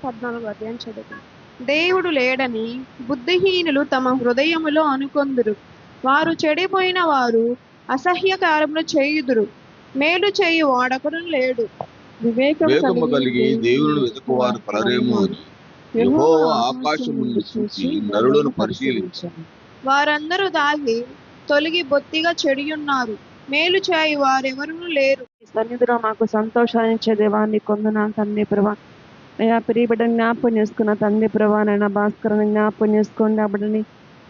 14 చదువు. దేవుడు లేడని బుద్ధిహీనులు తమ హృదయములో అనుకొందురు. వారు చెడిపోయిన వారు అసహ్యకారములు చేయుదురు. మేలు చేయు వాడొకడు లేడు. వివేకము కలిగి దేవుని వెతుకువారు కలరేమో అని యెహోవా ఆకాశం నుండి చూసి నరులను పరిశీలించారు. వారందరూ దాగి తొలగి బొత్తిగా చెడియున్నారు. మేలు చేయు వారెవరూ లేరు. సన్నిధిలో మాకు సంతోషాన్ని ఇచ్చే దేవాన్ని కొందనా తండ్రి ప్రభా. అయ్యా ప్రియబిడ్డని జ్ఞాపకం చేసుకున్న తండ్రి ప్రభా. నైనా భాస్కరుని జ్ఞాపకం చేసుకోండి. అబడిని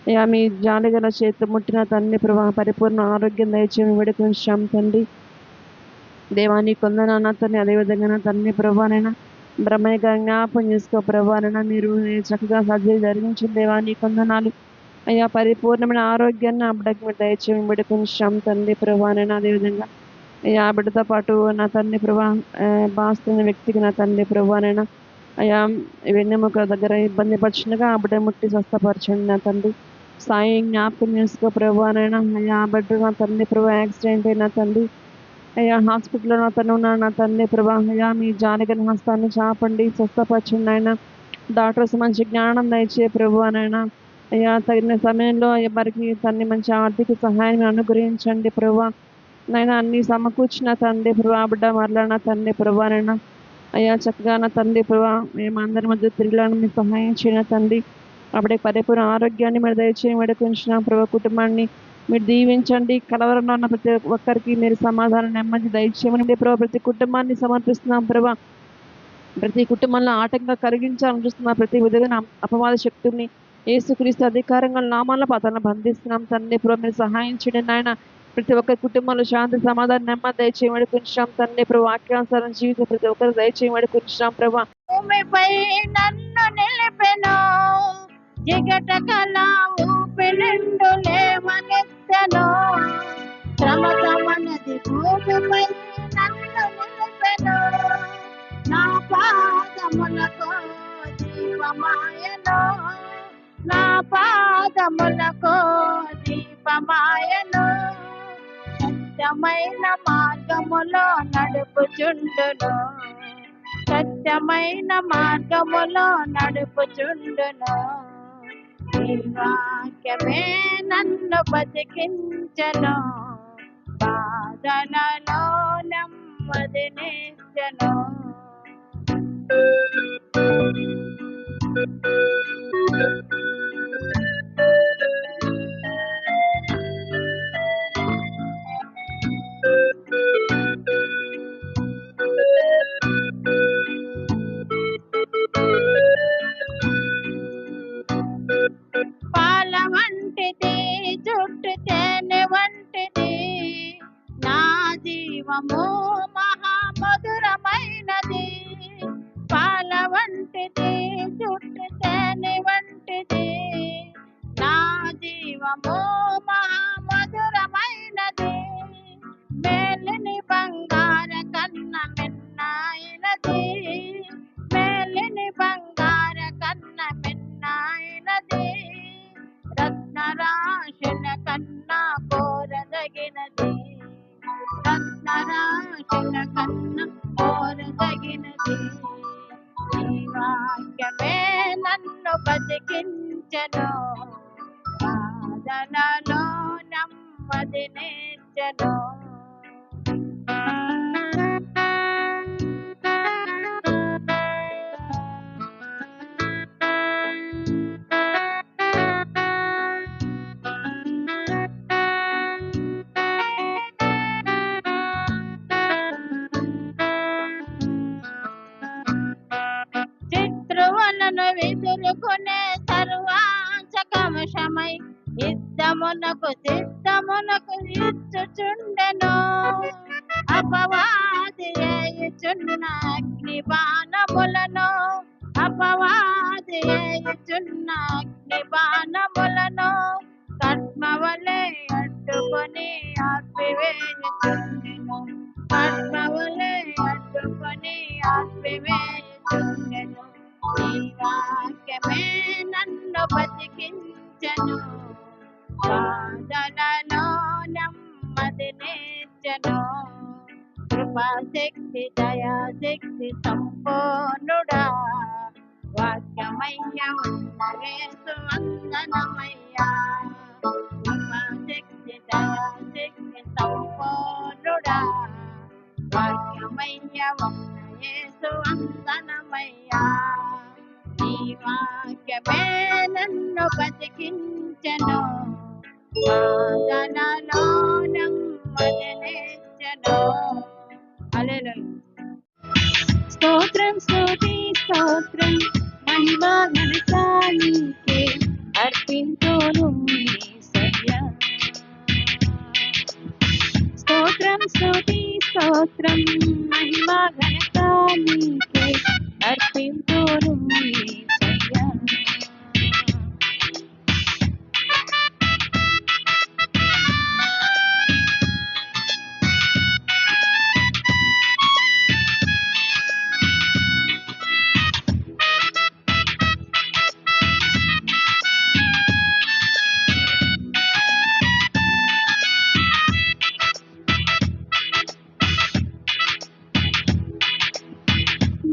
అయ్యా మీ జాలిగల చేతి ముట్టిన తండ్రి ప్రభా. పరిపూర్ణ ఆరోగ్యం దయచేసి వేడుకొంచాం తండ్రి. దేవాన్ని కొందనా తండ్రి. అదేవిధంగా తండ్రి ప్రభానైనా బ్రహ్మయ్య జ్ఞాపకం చేసుకో ప్రభానైనా మీరు చక్కగా సర్జరీ జరిగించిన దేవాన్ని కొందనాలు. అయ్యా పరిపూర్ణమైన ఆరోగ్యాన్ని ఆ బిడ్డకి మీరు దయచేసి వేడుకొంచాం తండ్రి ప్రభానైనా. అదేవిధంగా అయ్యా బిడ్డతో పాటు నా తండ్రి ప్రభా బాస్తున్న వ్యక్తికి నా తండ్రి ప్రభానైనా అయ్యా వెన్నెముక దగ్గర ఇబ్బంది పరిచినగా ఆ బిడ్డ ముట్టి స్వస్థపరచండి నా తండ్రి. సాయి జ్ఞాపకం చేసుకో ప్రభానైనా. అయ్యా ఆ బిడ్డ నా తండ్రి ప్రభా యాక్సిడెంట్ అయిన తండ్రి అయ్యా హాస్పిటల్లో నా తను ఉన్నాను నా తండ్రి ప్రభా. అయ్యా మీ జాలిగల హస్తాన్ని చాపండి, స్వస్థపరచండి ఆయన. డాక్టర్స్ మంచి జ్ఞానం దయచే ప్రభానైనా. అయ్యా తగిన సమయంలో ఎవరికి తండ్రి మంచి ఆర్థిక సహాయం అనుగ్రహించండి ప్రభా. నైనా అన్ని సమకూర్చిన తండ్రి ప్రభా. బిడ్డ మరలా నా తండ్రి ప్రభానైనా అయ్యా చక్కగా నా తండ్రి ప్రభా. మేము అందరి మధ్య తిరిగిలాను మీరు సహాయం చేయన తండ్రి. అప్పుడే పరిపూర్ణ ఆరోగ్యాన్ని మీరు దయచేసి వేడుకొంచిన ప్రభా. కుటుంబాన్ని మీరు దీవించండి. కలవరంలో ఉన్న ప్రతి ఒక్కరికి మీరు సమాధానం నెమ్మది దయచేయమని ప్రభా. ప్రతి కుటుంబాన్ని సమర్పిస్తున్నాం ప్రభా. ప్రతి కుటుంబంలో ఆటంగా కలిగించాలని చూస్తున్న ప్రతి విధమైన అపవాద శక్తుల్ని యేసుక్రీస్తు అధికారంగా నామాల పాత్రలను బంధిస్తున్నాం తండ్రి ప్రభా. మీరు సహాయం చేయండి నాయన. ప్రతి ఒక్క కుటుంబంలో శాంతి సమాధానం నెమ్మది దయచేయమని కొంచెం తండ్రి ప్రభు. వాక్యానుసారం జీవితం ప్రతి ఒక్కరు దయచేయమని కొంచెం ప్రభా. భూమిపై నన్ను నిలిపెను, జిగట కల ఊపిరిండు లేవనెత్తెను. శ్రమ సమనది భూమిపై నన్ను నిలిపెను, నా పాదములకు దీపమాయను, నా పాదములకు దీపమాయను. సత్యమైన మార్గములో నడుపుచుండును, సత్యమైన మార్గములో నడుపుచుండును. నీ వాక్యమే నన్ను బతికించెను, బాధలలో నెమ్మదినిచ్చెను. పాల వంటిది జుట్టు తేనె వంటిది, నా జీవము మహామధురమైనది. పాల వంటిది జుట్టు తేనె వంటిది, నా జీవము మహామధురమైనది. మేలిని బంగార కన్న మిన్నాయినది, మేలిని బంగార కన్న మిన్నాయినది. రత్నరాశుల కన్నా కోరదగినది, రత్నరాశుల కన్నా కోరదగినది. నీ వాక్యమే నన్ను బతికించెను, బాధలలో నెమ్మదినిచ్చెను. శత్రువులను విదురుకునే సర్వాంచకమశమై యుద్ధమునకు సిద్ధమునకు ఇచ్చుచుండెను. అపవాది ఏయుచున్న అగ్ని బాణములను, అపవాది ఏయుచున్న అగ్ని బాణములను కర్మవలే అడ్డుకొని ఆర్పివేయుచుండెను, కర్మవలే అడ్డుకొని ఆర్పివేయుచుండెను. నీ వాక్యమే నన్ను బతికించెను, బాధలలో నెమ్మదినిచ్చెను. కృపాశక్తి దయాశక్తి సంపూర్ణుడా, వాక్యమయ్య ఉన్నవేసు వందనమయ్యా శక్తి దయాశక్తి సంపూర్ణుడా వాక్యమయ్య ఉన్నయేసు వందనమయ్యా నీ వాక్యమే నన్ను బతికించెను వాదనలో నెమ్మదినిచ్చెను హల్లెలూయా స్తోత్రం స్తుతి స్తోత్రం మహిమా ఘనత నీకే అర్పింతును యేసయ్యా స్తోత్రం స్తుతి స్తోత్రం మహిమా ఘనత నీకే అర్పింతును యేసయ్యా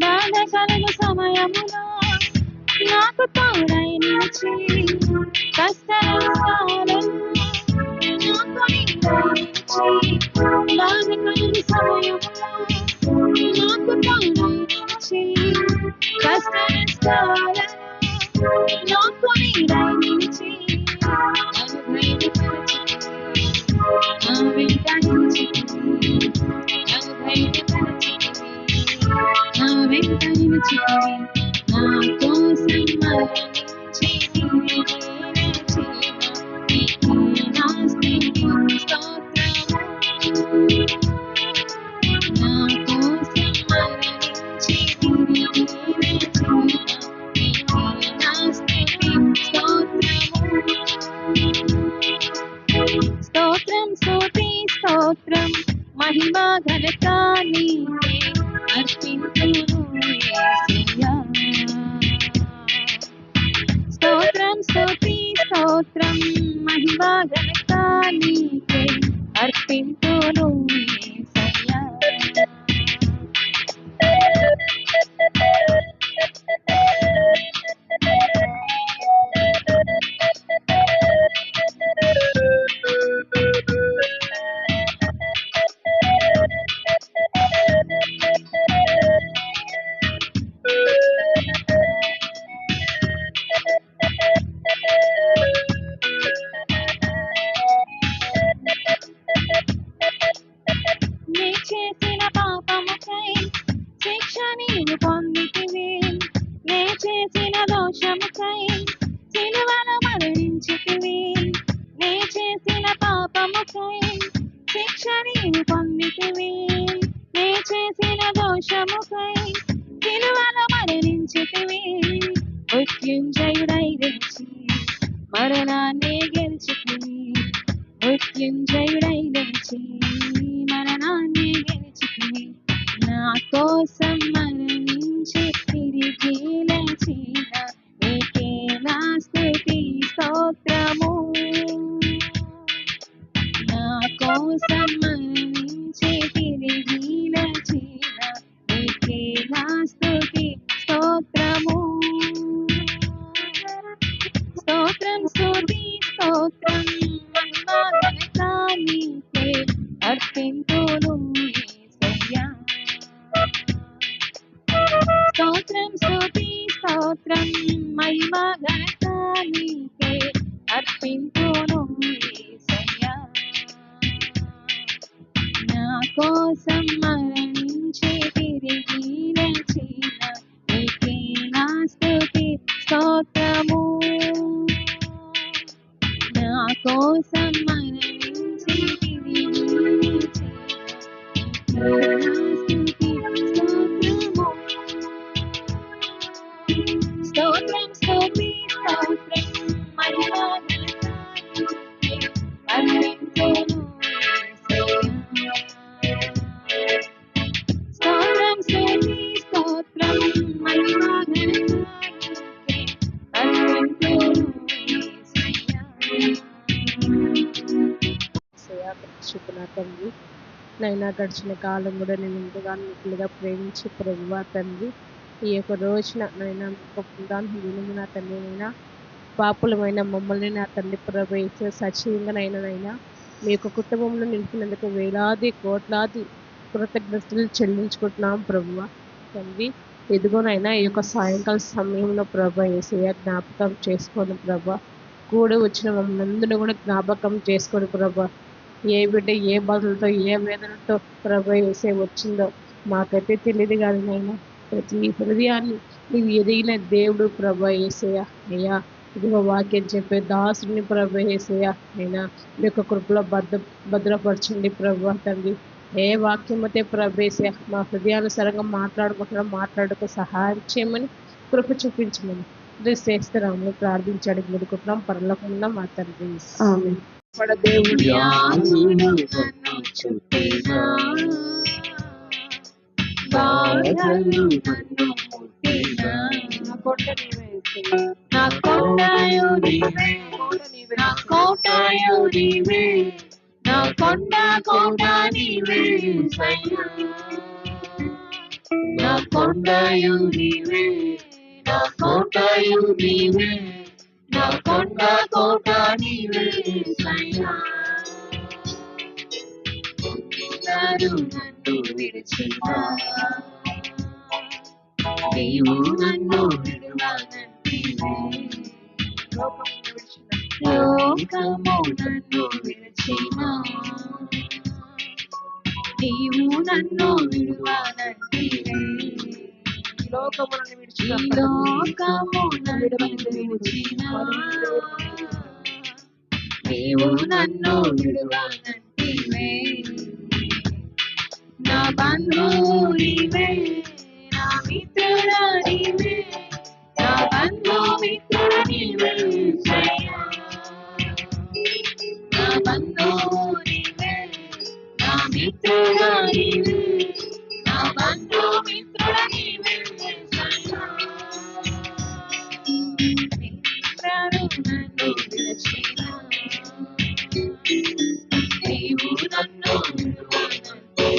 బాధ కలుగు సమయములో నాకు తోడై నిలిచి కష్టనష్టాలను నాకు నిందరించి బాధ కలుగు సమయములో నాకు తోడై నిలిచి కష్టనష్టాలను నాకు నిందరించి నన్ను ధైర్యపరచి నన్ను ధైర్యపరచి నా వెంట నిలిచితివి నా కోసం మరణించి తిరిగి లేచిన నీకే నా స్తుతి స్తోత్రము నా కోసం మరణించి తిరిగి లేచిన నీకే నా స్తుతి స్తోత్రము స్తోత్రం స్తుతి స్తోత్రం మహిమా ఘనత నీకే అర్పింతును యేసయ్యా స్తోత్రం స్తుతి స్తోత్రం మహిమా ఘనత నీకే అర్పింతును యేసయ్యా నీ చేసిన పాపముకై శిక్ష నీవు పొందితివి నే చేసిన దోషముకై సిలువలో మరణించితివి నే చేసిన పాపముకై శిక్ష నీవు పొందితివి నే చేసిన దోషముకై సిలువలో మరణించితివి మృత్యుంజయుడై గెలిచి మరణాన్ని గెలిచితివి మృత్యుంజయుడై గెలిచి మరణాన్ని గెలిచితివి నా కోసం మరణించి తిరిగి లేచిన నీకే నా స్తుతి స్తోత్రము నా కోసం మరణించి తిరిగి లేచిన నీకే నా స్తుతి స్తోత్రము స్తోత్రం స్తుతి స్తోత్రం మహిమా ఘనత నీకే అర్పింతును యేసయ్యా స్తోత్రం స్తుతి స్తోత్రం మహిమా ఘనత నీకే అర్పింతును యేసయ్యా నా కోసం మరణించి తిరిగి లేచిన నీకే నా స్తుతి స్తోత్రము నా కోసం మరణించి తిరిగి లేచిన నీకే నా స్తుతి స్తోత్రము స్తోత్రం స్తుతి స్తోత్రం మహిమా ఘనత నీకే అర్పింతును యేసయ్యా స్తోత్రం స్తుతి స్తోత్రం మహిమా ఘనత నీకే అర్పింతును యేసయ్యా పరిశుద్ధుల తండ్రి నైనా గడిచిన కాలం కూడా నేను ఎంతగానో మిక్కులుగా ప్రేమించి ప్రభువా తండ్రి ఈ యొక్క రోజున నాయన దినము నా తండ్రి నైనా పాపులమైన మమ్మల్ని నా తండ్రి ప్రభు యేసు సజీవంగా నైనా మీ యొక్క కుటుంబంలో నిలిపినందుకు వేలాది కోట్లాది కృతజ్ఞతలు చెల్లించుకుంటున్నాం ప్రభువ తండ్రి. ఎదుగునైనా ఈ యొక్క సాయంకాల సమయంలో ప్రభు యేసయ్య జ్ఞాపకం చేసుకోండి ప్రభు. కూడి వచ్చిన మమ్మల్ని అందరూ కూడా జ్ఞాపకం చేసుకోండి ప్రభు. ఏ బిడ్డ ఏ బాధలతో ఏ వేదనతో ప్రభు యేసే వచ్చిందో మాకైతే తెలియదు కానీ నైనా ప్రతి హృదయాన్ని నీవు ఎదిగిన దేవుడు ప్రభు యేసయ్య. అయ్యా ఇదిగో వాక్యం చెప్పే దాసుని ప్రభు యేసయ్య అయినా మీ యొక్క కృపలో భద్రపరచండి ప్రభు తండ్రి. ఏ వాక్యం అయితే ప్రభు యేసయ్య మా హృదయానుసారంగా మాట్లాడుకు సహాయం చేయమని కృప చూపించమని శ్రేష్టరాముని ప్రార్థించాడు వేడుకుంటున్నాం పరలోకమున్న మా తండ్రి. ఆమేన్. మన దేవుడి నా కొండయు నీవే, నా కోటయు నీవే, నా కొండ కోట నీవే సయ్యా. నా కొండయు నీవే, నా కోటయు నీవే, నా కొండ కోట నీవే సయ్యా. అందరూ నన్ను విడిచినా నీవు నన్ను విడువనంటివే. లోకము నన్ను విడిచినా నీవు నన్ను విడువనంటివే. లోకములను విడిచిన ఈ లోకము నన్ను విడిచినా నీవు నన్ను విడువనంటివే. నా బంధువు నీవే, నా మిత్రుడా నీవే, నా బంధుమిత్రుడా నీవే సయ్యా. నా బంధువు నీవే, నా మిత్రుడా నీవే, నా బంధుమిత్రుడా నీవే సయ్యా. అందరూ నన్ను విడిచినా నీవు నన్ను విడువనంటివే.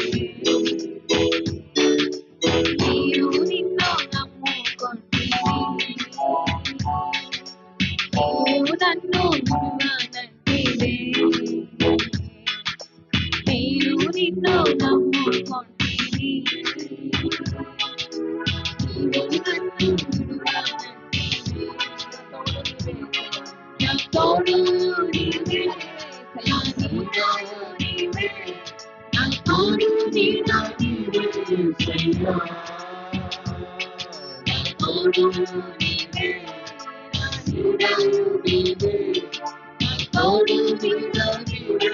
నీవు నిన్ను నమ్ముకొంటివి, నీవు నన్ను విడువనంటివే. నీవు నిన్ను నమ్ముకొంటివి, నీవు నన్ను విడువనంటివే. నా తోడు నీవే, నా నీడ నీవే, నా తోడు నీడ నీవే సయ్యా. నా తోడు నీవే, నా నీడ నీవే, నా తోడు నీడ నీవే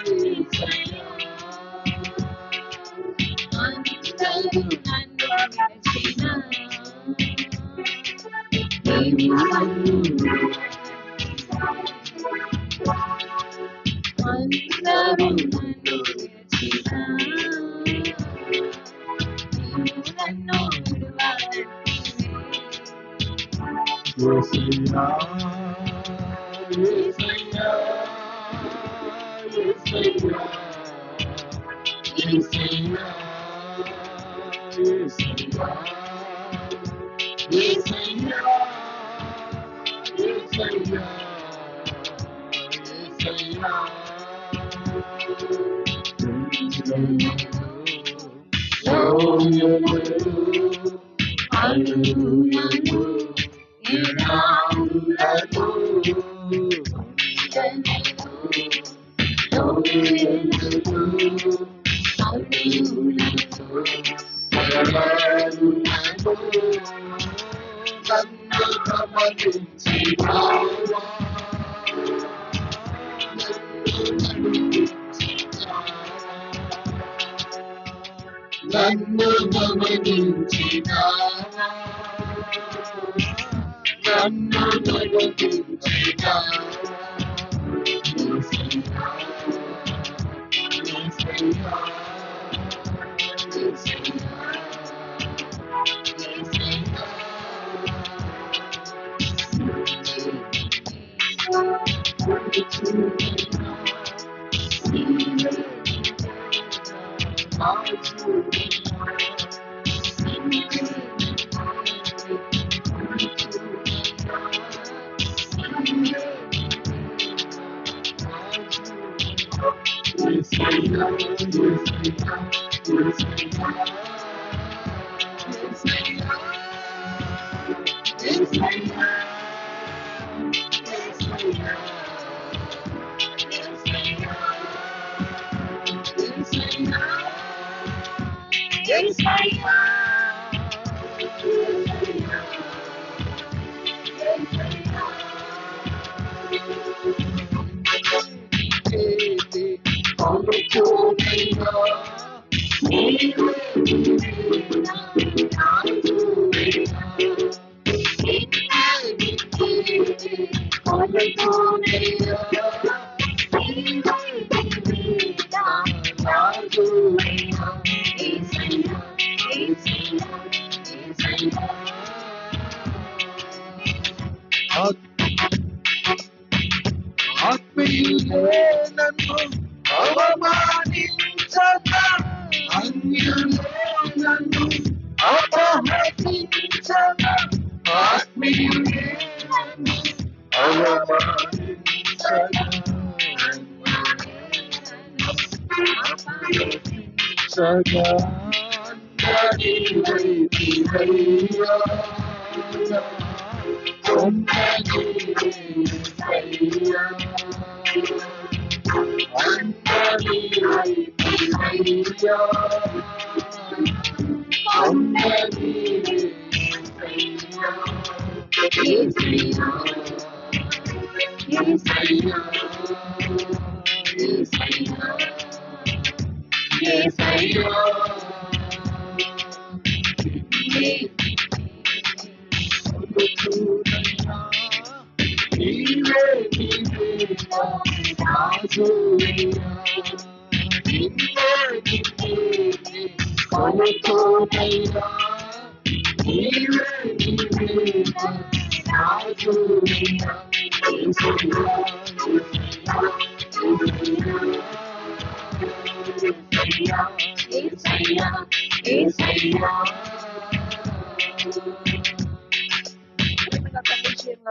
సయ్యా. అందరూ నన్ను విడిచినా నీవు నన్ను అందరూ నన్ను విడిచినా నీవు నన్ను విడువనంటివే. యేసయ్యా, యేసయ్యా, యేసయ్యా, యేసయ్యా, యేసయ్యా, యేసయ్యా, యేసయ్యా, యేసయ్యా. అలులను ఎడారులను నన్ను గమనించినావా, నన్ను గమనించినావా. యేసయ్యా, యేసయ్యా, యేసయ్యా, యేసయ్యా. ఆత్మీయులే నన్ను అవమానించగా, అన్యులే నన్ను అపహసించగా, ఆత్మీయులే నన్ను అవమానించగా, అపహసించగా, అందరి వైపులయ్యా,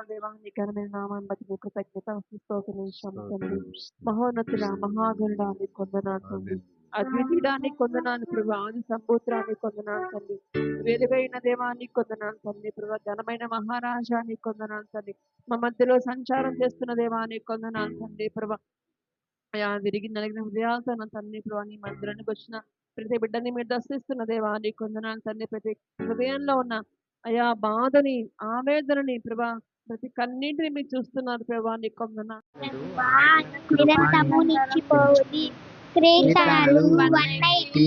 దేవాన్ని ఘనమైన నామాన్ని బట్టి మీకు కృతజ్ఞత స్తోత్రం తండ్రి. మహోన్నతుల మహాగణాన్ని కొందనాలు తండ్రి, అద్వితీయాన్ని కొందనాలు ప్రభు, ఆది సంపూత్రాన్ని కొందనాలు తండ్రి, వెలుగైన దేవాన్ని కొందనాలు తండ్రి ప్రభు, ఘనమైన మహారాజాన్ని కొందనాలు తండ్రి, మా మధ్యలో సంచారం చేస్తున్న దేవాన్ని కొందనాలు తండ్రి ప్రభు. అయా విరిగి నలిగిన హృదయాలతో నా తండ్రి ప్రభు, నీ మందిరానికి వచ్చిన ప్రతి బిడ్డని మీరు దర్శిస్తున్న దేవాన్ని కొందనాలు తండ్రి, ప్రతి హృదయంలో ఉన్న అయా బాధని ఆవేదనని ప్రభా, ప్రతి కన్నీటిని మీరు చూస్తున్నారు ప్రభా, నీ కొందనాలు. నిరంతరము నిలిచిపోవుది. క్రేతాలు 180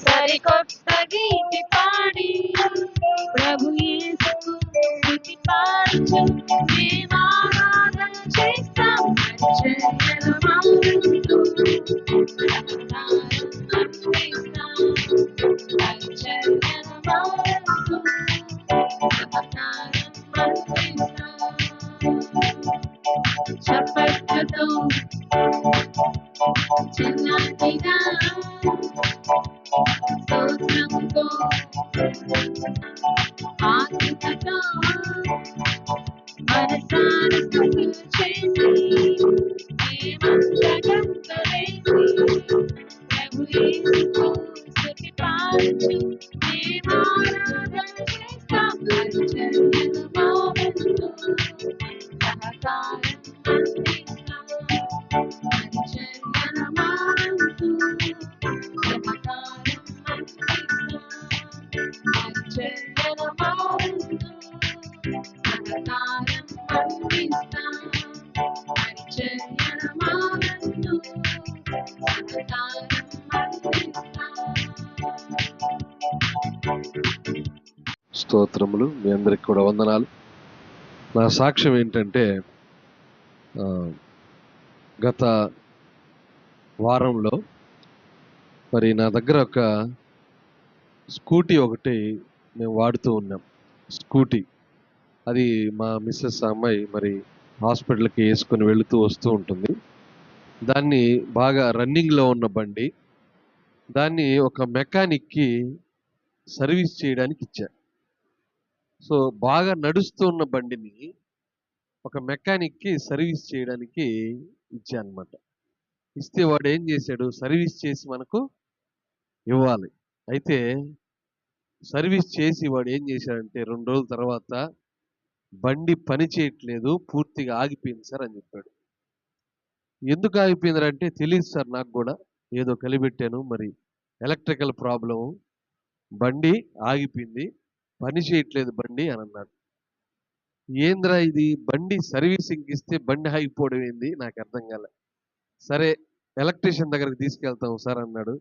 సరికొత్త గీతి పాడి ప్రభు యేసుకు స్తుతి పాడుచు మేమారాధన చేస్తాం. చప్పట్లతో చిన్నటిగా స్తోత్రముతో ఆత్మతో మనసార స్తుతులు చేసి మేమంతగా ప్రభు యేసుకు స్తుతి పాడుచు మేమారాధన చేస్తాం. పరిచర్యను మోహంతో సహకారం అందిస్తాం. పరిచర్యను మోహంతో సహకారం అందిస్తాం. పరిచర్యను మోహంతో సహకారం అందిస్తాం. పరిచర్యను మోహంతో సహకారం అందిస్తాం. స్తోత్రములు. మీ అందరికి కూడా వందనాలు. నా సాక్ష్యం ఏంటంటే, గత వారంలో మరి నా దగ్గర ఒక స్కూటీ ఒకటి మేము వాడుతూ ఉన్నాం. స్కూటీ అది మా మిస్సెస్ అమ్మాయి మరి హాస్పిటల్కి వేసుకొని వెళుతూ వస్తూ ఉంటుంది. దాన్ని బాగా రన్నింగ్లో ఉన్న బండి, దాన్ని ఒక మెకానిక్కి సర్వీస్ చేయడానికి ఇచ్చా. సో బాగా నడుస్తూ ఉన్న బండిని ఒక మెకానిక్కి సర్వీస్ చేయడానికి ఇచ్చానమాట. ఇస్తే వాడు ఏం చేశాడు, సర్వీస్ చేసి మనకు ఇవ్వాలి. అయితే సర్వీస్ చేసి వాడు ఏం చేశాడంటే 2 రోజుల తర్వాత బండి పని చేయట్లేదు, పూర్తిగా ఆగిపోయింది సార్ అని చెప్పాడు. ఎందుకు ఆగిపోయిందంటే తెలియదు సార్ నాకు కూడా, ఏదో కలిపెట్టాను, మరి ఎలక్ట్రికల్ ప్రాబ్లం, బండి ఆగిపోయింది, పని చేయట్లేదు బండి అని అన్నాడు. ఏంద్రా ఇది, బండి సర్వీసింగ్కి ఇస్తే బండి ఆగిపోవడం ఏంది, నాకు అర్థం కాలే. సరే ఎలక్ట్రీషియన్ దగ్గరికి తీసుకెళ్తాం సార్ అన్నాడు.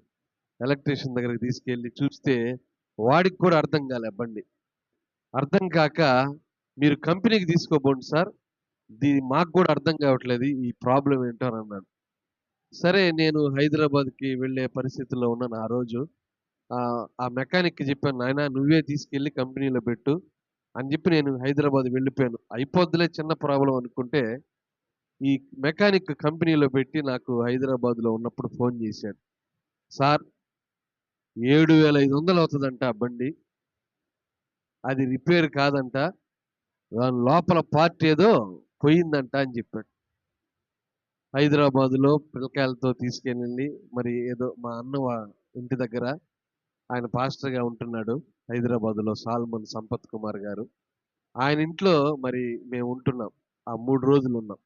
ఎలక్ట్రీషియన్ దగ్గరికి తీసుకెళ్ళి చూస్తే వాడికి కూడా అర్థం కాలే బండి. అర్థం కాక మీరు కంపెనీకి తీసుకోబోండి సార్, మాకు కూడా అర్థం కావట్లేదు ఈ ప్రాబ్లం ఏంటో అని అన్నాడు. సరే నేను హైదరాబాద్కి వెళ్ళే పరిస్థితుల్లో ఉన్నాను ఆ రోజు. ఆ మెకానిక్కి చెప్పాను, నాయన నువ్వే తీసుకెళ్ళి కంపెనీలో పెట్టు అని చెప్పి నేను హైదరాబాద్ వెళ్ళిపోయాను. అయిపోద్దులే చిన్న ప్రాబ్లం అనుకుంటే ఈ మెకానిక్ కంపెనీలో పెట్టి నాకు హైదరాబాద్లో ఉన్నప్పుడు ఫోన్ చేశాడు. సార్ 7,500 అవుతుందంట ఆ బండి, అది రిపేర్ కాదంట, దాని లోపల పార్ట్ ఏదో పోయిందంట అని చెప్పాడు. హైదరాబాదులో పిల్లకాయలతో తీసుకెళ్ళి మరి ఏదో మా అన్న ఇంటి దగ్గర, ఆయన పాస్టర్గా ఉంటున్నాడు హైదరాబాదులో, సాల్మన్ సంపత్ కుమార్ గారు, ఆయన ఇంట్లో మరి మేము ఉంటున్నాం. ఆ 3 రోజులు ఉన్నాం.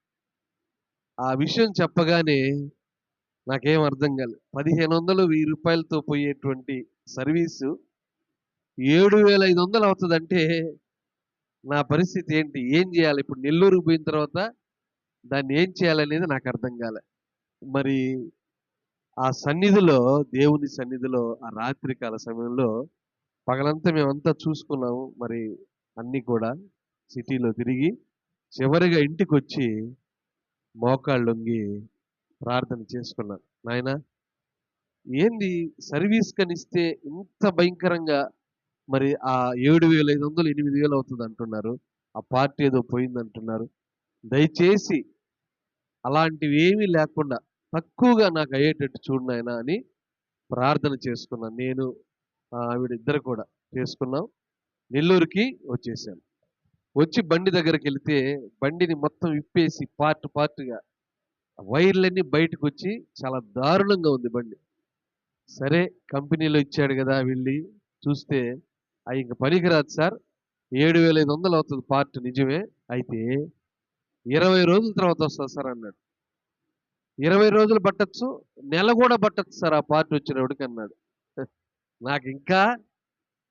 ఆ విషయం చెప్పగానే నాకేం అర్థం కాలేదు. 1,500 1,000 రూపాయలతో పోయేటువంటి సర్వీసు 7,500 అవుతుందంటే నా పరిస్థితి ఏంటి, ఏం చేయాలి ఇప్పుడు? నెల్లూరుకు పోయిన తర్వాత దాన్ని ఏం చేయాలనేది నాకు అర్థం కాలే. మరి ఆ సన్నిధిలో, దేవుని సన్నిధిలో ఆ రాత్రికాల సమయంలో పగలంతా మేమంతా చూసుకున్నాము. మరి అన్నీ కూడా సిటీలో తిరిగి చివరిగా ఇంటికి వచ్చి మోకాళ్ళొంగి ప్రార్థన చేసుకున్నాను. నాయనా ఏంది సర్వీస్ కనిస్తే ఇంత భయంకరంగా మరి ఆ 7,500 8,000 అవుతుంది అంటున్నారు, ఆ పార్టీ ఏదో పోయింది అంటున్నారు, దయచేసి అలాంటివి ఏమీ లేకుండా తక్కువగా నాకు అయ్యేటట్టు చూడు నాయనా అని ప్రార్థన చేసుకున్నాను. నేను ఆవిడ ఇద్దరు కూడా చేసుకున్నాం. నెల్లూరుకి వచ్చేసాను. వచ్చి బండి దగ్గరికి వెళితే బండిని మొత్తం విప్పేసి పార్ట్గా వైర్లన్నీ బయటకు వచ్చి చాలా దారుణంగా ఉంది బండి. సరే కంపెనీలో ఇచ్చాడు కదా, వెళ్ళి చూస్తే అవి ఇంక పనికిరాదు సార్, 7,500 అవుతుంది పార్ట్, నిజమే, అయితే 20 రోజుల తర్వాత వస్తుంది సార్ అన్నాడు. 20 రోజులు పట్టచ్చు, నెల కూడా పట్టచ్చు సార్ ఆ పార్ట్ వచ్చినప్పటికి అన్నాడు. నాకు ఇంకా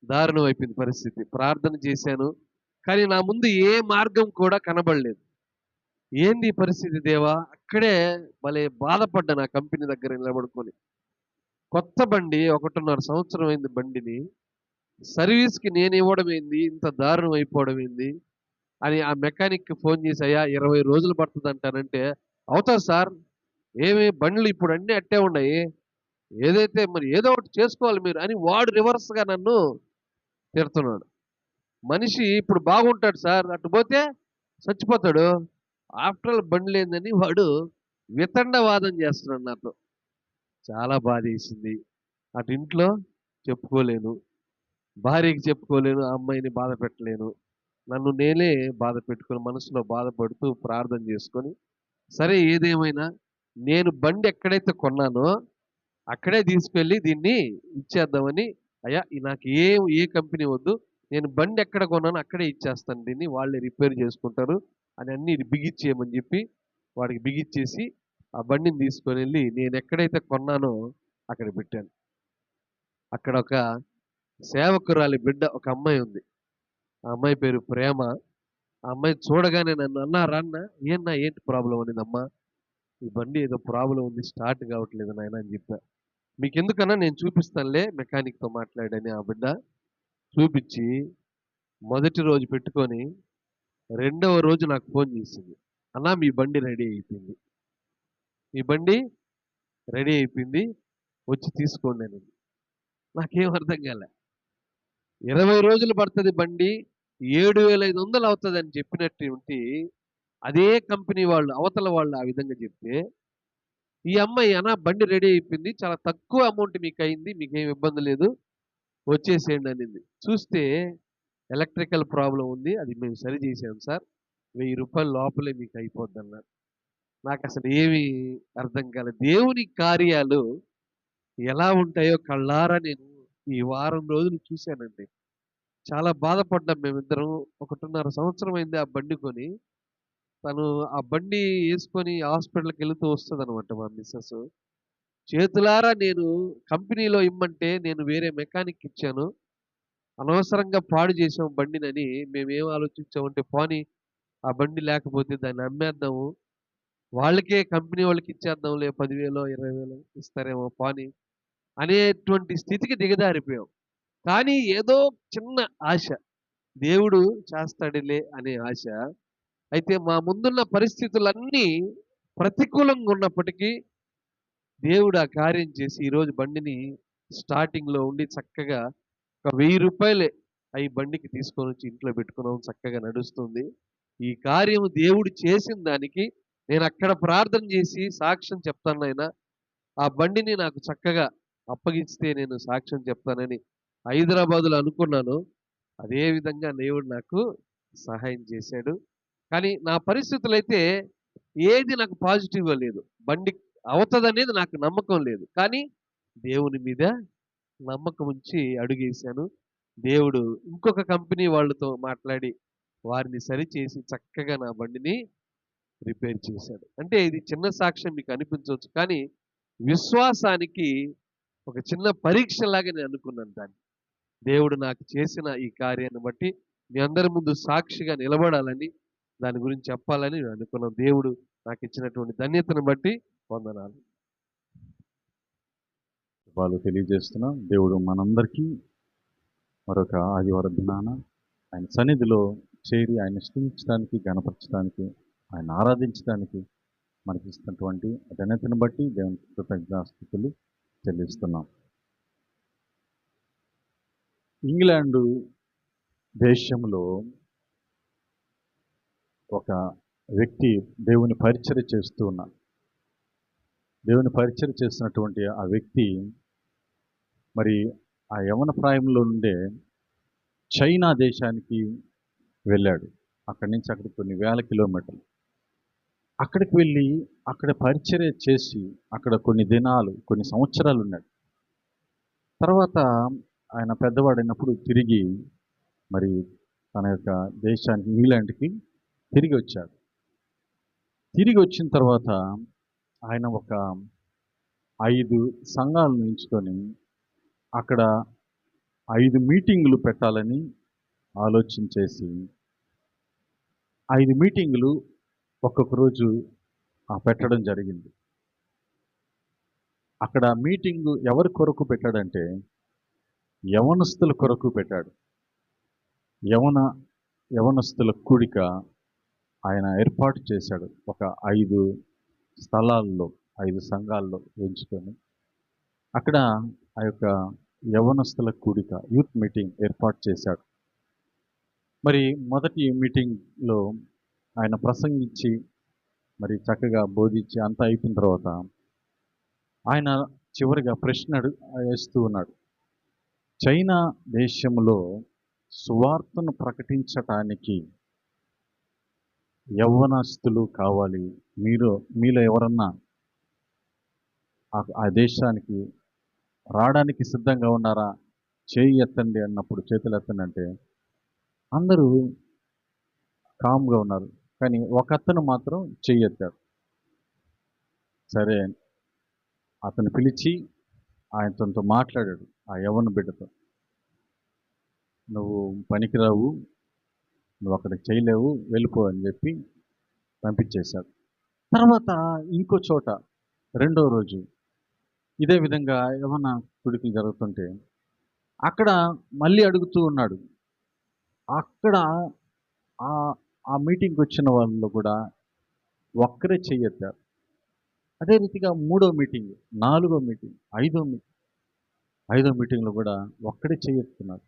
దారుణం అయిపోయింది పరిస్థితి. ప్రార్థన చేశాను కానీ నా ముందు ఏ మార్గం కూడా కనబడలేదు. ఏంది ఈ పరిస్థితి దేవా? అక్కడే భలే బాధపడ్డాను ఆ కంపెనీ దగ్గర నిలబడుకొని. కొత్త బండి, 1.5 సంవత్సరం అయింది బండిని, సర్వీస్కి నేను ఇవ్వడం ఏంది, ఇంత దారుణం అయిపోవడం ఏంది అని ఆ మెకానిక్కి ఫోన్ చేసి, అయ్యా 20 రోజులు పడుతుంది అంటానంటే, అవుతుంది సార్, ఏమి బండ్లు ఇప్పుడు అన్నీ అట్టే ఉన్నాయి, ఏదైతే మరి ఏదో ఒకటి చేసుకోవాలి మీరు అని వాడు రివర్స్గా నన్ను తిడుతున్నాడు. మనిషి ఇప్పుడు బాగుంటాడు సార్, అటు పోతే చచ్చిపోతాడు, ఆఫ్టర్ ఆల్ బండి లేదని వాడు వితండవాదం చేస్తున్నాడు నాతో. చాలా బాధ వేసింది. అటు ఇంట్లో చెప్పుకోలేను, భార్యకి చెప్పుకోలేను, ఆ అమ్మాయిని బాధ పెట్టలేను, నన్ను నేనే బాధ పెట్టుకొని మనసులో బాధపడుతూ ప్రార్థన చేసుకొని, సరే ఏదేమైనా నేను బండి ఎక్కడైతే కొన్నానో అక్కడే తీసుకెళ్ళి దీన్ని ఇచ్చేద్దామని, అయ్యా నాకు ఏ కంపెనీ వద్దు, నేను బండి ఎక్కడ కొన్నానో అక్కడే ఇచ్చేస్తాను, దీన్ని వాళ్ళే రిపేర్ చేసుకుంటారు అని అన్నీ బిగిచ్చేయమని చెప్పి వాడికి బిగిచ్చేసి ఆ బండిని తీసుకొని వెళ్ళి నేను ఎక్కడైతే కొన్నానో అక్కడ పెట్టాను. అక్కడ ఒక సేవకురాలి బిడ్డ, ఒక అమ్మాయి ఉంది, ఆ అమ్మాయి పేరు ప్రేమ. ఆ అమ్మాయి చూడగానే నన్ను అన్న ఏంటి ప్రాబ్లం అనేది, అమ్మా ఈ బండి ఏదో ప్రాబ్లం ఉంది, స్టార్ట్ కావట్లేదు నాయన అని చెప్పా. మీకు ఎందుకన్నా నేను చూపిస్తానులే మెకానిక్తో మాట్లాడని ఆ బిడ్డ చూపించి మొదటి రోజు పెట్టుకొని 2వ రోజు నాకు ఫోన్ చేసింది, అన్నా మీ బండి రెడీ అయిపోయింది, మీ బండి రెడీ అయిపోయింది, వచ్చి తీసుకోండి అని. నాకేం అర్థం కాలే. 20 రోజులు పడుతుంది బండి, 7,500 అవుతుంది అని చెప్పినట్టు అదే కంపెనీ వాళ్ళు, అవతల వాళ్ళు ఆ విధంగా చెప్తే, ఈ అమ్మాయి అన్నా బండి రెడీ అయిపోయింది, చాలా తక్కువ అమౌంట్ మీకు అయింది, మీకేం ఇబ్బంది లేదు, వచ్చేసేయండి అనింది. చూస్తే ఎలక్ట్రికల్ ప్రాబ్లం ఉంది, అది మేము సరి చేసాం సార్, రూపాయలు లోపలే మీకు అయిపోద్ది అన్నాడు. నాకు అసలు ఏమీ అర్థం కాలేదు. దేవుని కార్యాలు ఎలా ఉంటాయో కళ్ళారా నేను ఈ వారం రోజులు చూశానండి. చాలా బాధపడ్డాం మేమిద్దరం. 1.5 సంవత్సరం అయింది ఆ బండి కొని. తను ఆ బండి వేసుకొని హాస్పిటల్కి వెళుతూ వస్తుందన్నమాట మా మిస్సెస్. చేతులారా నేను కంపెనీలో ఇమ్మంటే నేను వేరే మెకానిక్ ఇచ్చాను, అనవసరంగా పాడు చేసాం బండినని మేమేం ఆలోచించామంటే, పోనీ ఆ బండి లేకపోతే దాన్ని అమ్మేద్దాము, వాళ్ళకే కంపెనీ వాళ్ళకి ఇచ్చేద్దాంలే, 10,000 20,000 ఇస్తారేమో పోనీ అనేటువంటి స్థితికి దిగజారిపోయాం. కానీ ఏదో చిన్న ఆశ, దేవుడు చేస్తాడులే అనే ఆశ. అయితే మా ముందున్న పరిస్థితులన్నీ ప్రతికూలంగా ఉన్నప్పటికీ దేవుడు ఆ కార్యం చేసి ఈరోజు బండిని స్టార్టింగ్లో ఉండి చక్కగా ఒక 1000 రూపాయలే అవి బండికి తీసుకొని వచ్చి ఇంట్లో పెట్టుకున్నాం, చక్కగా నడుస్తుంది. ఈ కార్యం దేవుడు చేసిన దానికి నేను అక్కడ ప్రార్థన చేసి సాక్ష్యం చెప్తాను నాయనా, ఆ బండిని నాకు చక్కగా అప్పగిస్తే నేను సాక్ష్యం చెప్తానని హైదరాబాదులో అనుకున్నాను. అదే విధంగా దేవుడు నాకు సహాయం చేశాడు. కానీ నా పరిస్థితులు అయితే ఏది నాకు పాజిటివ్గా లేదు. బండి అవుతుందనేది నాకు నమ్మకం లేదు. కానీ దేవుని మీద నమ్మకం ఉంచి అడుగేశాను. దేవుడు ఇంకొక కంపెనీ వాళ్ళతో మాట్లాడి వారిని సరిచేసి చక్కగా నా బండిని రిపేర్ చేశాడు. అంటే ఇది చిన్న సాక్ష్యం మీకు అనిపించవచ్చు, కానీ విశ్వాసానికి ఒక చిన్న పరీక్షలాగా నేను అనుకున్నాను దాన్ని. దేవుడు నాకు చేసిన ఈ కార్యాన్ని బట్టి మీ అందరి ముందు సాక్షిగా నిలబడాలని, దాని గురించి చెప్పాలని నేను అనుకున్నాను. దేవుడు నాకు ఇచ్చినటువంటి ధన్యతను బట్టి వందనాలు. వాళ్ళు తెలియజేస్తున్నాం. దేవుడు మనందరికీ మరొక ఆదివారం దినాన ఆయన సన్నిధిలో చేరి ఆయన స్తుతించడానికి, గణపరచడానికి, ఆయన ఆరాధించడానికి మనకి ఇస్తున్నటువంటి ధన్యతను బట్టి దేవునికి కృతజ్ఞతాస్తుతులు చెల్లిస్తున్నాం. ఇంగ్లాండు దేశంలో ఒక వ్యక్తి దేవుని పరిచర్య చేస్తూ ఉన్నాడు. దేవుని పరిచర్య చేస్తున్నటువంటి ఆ వ్యక్తి మరి ఆ యవన ప్రాయంలో నుండే చైనా దేశానికి వెళ్ళాడు. అక్కడి నుంచి అక్కడికి కొన్ని వేల కిలోమీటర్లు. అక్కడికి వెళ్ళి అక్కడ పరిచర్య చేసి అక్కడ కొన్ని దినాలు, కొన్ని సంవత్సరాలు ఉన్నాడు. తర్వాత ఆయన పెద్దవాడైనప్పుడు తిరిగి మరి తన యొక్క దేశానికి, ఇంగ్లాండ్కి తిరిగి వచ్చాడు. తిరిగి వచ్చిన తర్వాత ఆయన ఒక 5 సంఘాలను ఎంచుకొని అక్కడ 5 మీటింగులు పెట్టాలని ఆలోచన చేసి 5 మీటింగులు ఒక్కొక్క రోజు పెట్టడం జరిగింది. అక్కడ మీటింగు ఎవరి కొరకు పెట్టాడంటే యవనస్తుల కొరకు పెట్టాడు. యవనస్తుల కూడిక ఆయన ఏర్పాటు చేశాడు. ఒక 5 స్థలాల్లో, 5 సంఘాల్లో ఎంచుకొని అక్కడ ఆ యొక్క యవనస్తుల కూడిక, యూత్ మీటింగ్ ఏర్పాటు చేశాడు. మరి మొదటి మీటింగ్లో ఆయన ప్రసంగించి మరి చక్కగా బోధించి అంతా అయిపోయిన తర్వాత ఆయన చివరిగా ప్రశ్న వేస్తూ ఉన్నాడు. చైనా దేశంలో సువార్తను ప్రకటించటానికి యవ్వనస్తులు కావాలి, మీలో ఎవరన్నా ఆ దేశానికి రావడానికి సిద్ధంగా ఉన్నారా, చేయి ఎత్తండి అన్నప్పుడు, చేతులు ఎత్తండి అంటే అందరూ కామ్గా ఉన్నారు. కానీ ఒక అతను మాత్రం చెయ్యి ఎత్తాడు. సరే, అతను పిలిచి ఆయనతో మాట్లాడాడు. ఆ యవ్వన బిడ్డతో, నువ్వు పనికిరావు, నువ్వు అక్కడికి చేయలేవు, వెళ్ళిపో అని చెప్పి పంపించేశాడు. తర్వాత ఇంకో చోట రెండో రోజు ఇదే విధంగా ఏమన్నా కుడికలు జరుగుతుంటే అక్కడ మళ్ళీ అడుగుతూ ఉన్నాడు. అక్కడ ఆ మీటింగ్కి వచ్చిన వాళ్ళు కూడా ఒక్కరే చెయ్యెత్తారు. అదే రీతిగా 3వ మీటింగ్, 4వ మీటింగ్, 5వ మీటింగ్లో కూడా ఒక్కడే చెయ్యెత్తున్నారు.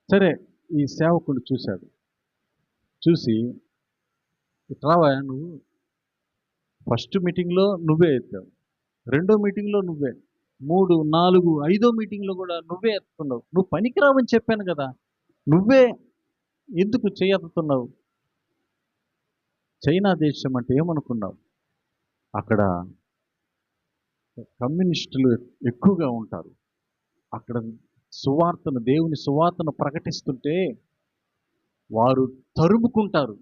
సరే, ఈ సేవకుడు చూశాడు. చూసి, ఇట్రావా, నువ్వు ఫస్ట్ మీటింగ్లో నువ్వే ఎత్తావు, 2వ మీటింగ్లో నువ్వే, 3, 4, 5వ మీటింగ్లో కూడా నువ్వే ఎత్తుతున్నావు. నువ్వు పనికిరావని చెప్పాను కదా, నువ్వే ఎందుకు చేయెత్తుతున్నావు చైనా దేశం అంటే ఏమనుకున్నావు? అక్కడ కమ్యూనిస్టులు ఎక్కువగా ఉంటారు. అక్కడ దేవుని సువార్తను ప్రకటిస్తుంటే వారు తరుముకుంటారు,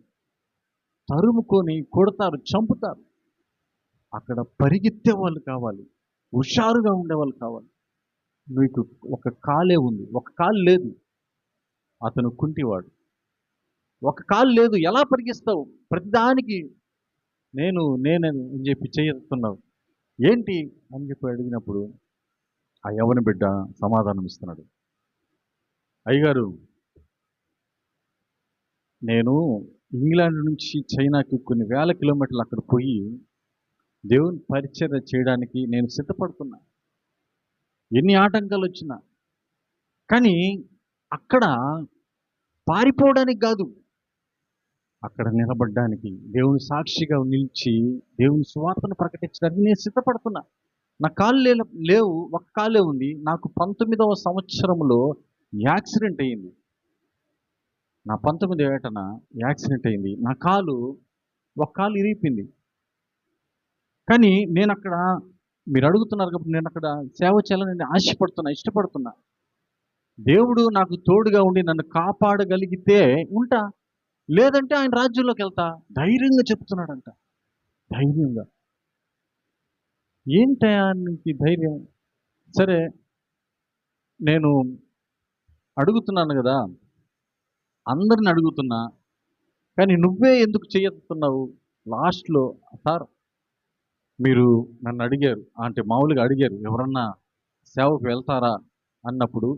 తరుముకొని కొడతారు, చంపుతారు. అక్కడ పరిగెత్తే వాళ్ళు కావాలి, హుషారుగా ఉండేవాళ్ళు కావాలి. నీకు ఒక కాలే ఉంది, ఒక కాలు లేదు. అతను కుంటివాడు, ఒక కాలు లేదు, ఎలా పరిగెస్తావు? ప్రతిదానికి నేనని చెప్పి చేస్తున్నావు ఏంటి అని చెప్పి అడిగినప్పుడు ఆ యవన బిడ్డ సమాధానం ఇస్తున్నాడు. అయ్యగారు, నేను ఇంగ్లాండ్ నుంచి చైనాకి కొన్ని వేల కిలోమీటర్లు అక్కడ పోయి దేవుని పరిచర్య చేయడానికి నేను సిద్ధపడుతున్నా. ఎన్ని ఆటంకాలు వచ్చినా, కానీ అక్కడ పారిపోవడానికి కాదు, అక్కడ నిలబడడానికి, దేవుని సాక్షిగా నిలిచి దేవుని సువార్తను ప్రకటించడానికి నేను సిద్ధపడుతున్నా. నా కాళ్ళు లేవు, ఒక కాలే ఉంది. నాకు 19వ సంవత్సరంలో యాక్సిడెంట్ అయ్యింది. నా 19వ ఏటన యాక్సిడెంట్ అయింది. నా ఒక కాలు ఇరిగిపోయింది. కానీ నేను అక్కడ, మీరు అడుగుతున్నారు కాబట్టి, నేను అక్కడ సేవ చేయాలని ఆశపడుతున్నా, ఇష్టపడుతున్నా. దేవుడు నాకు తోడుగా ఉండి నన్ను కాపాడగలిగితే ఉంటా, లేదంటే ఆయన రాజ్యంలోకి వెళ్తా. ధైర్యంగా చెప్తున్నాడంట, ధైర్యంగా. ఏంటి ధైర్యం? సరే, నేను అడుగుతున్నాను కదా, అందరిని అడుగుతున్నా, కానీ నువ్వే ఎందుకు చేయతున్నావు? లాస్ట్లో, సార్ మీరు నన్ను అడిగారు, అంటే మామూలుగా అడిగారు, ఎవరన్నా సేవకు వెళ్తారా అన్నప్పుడు,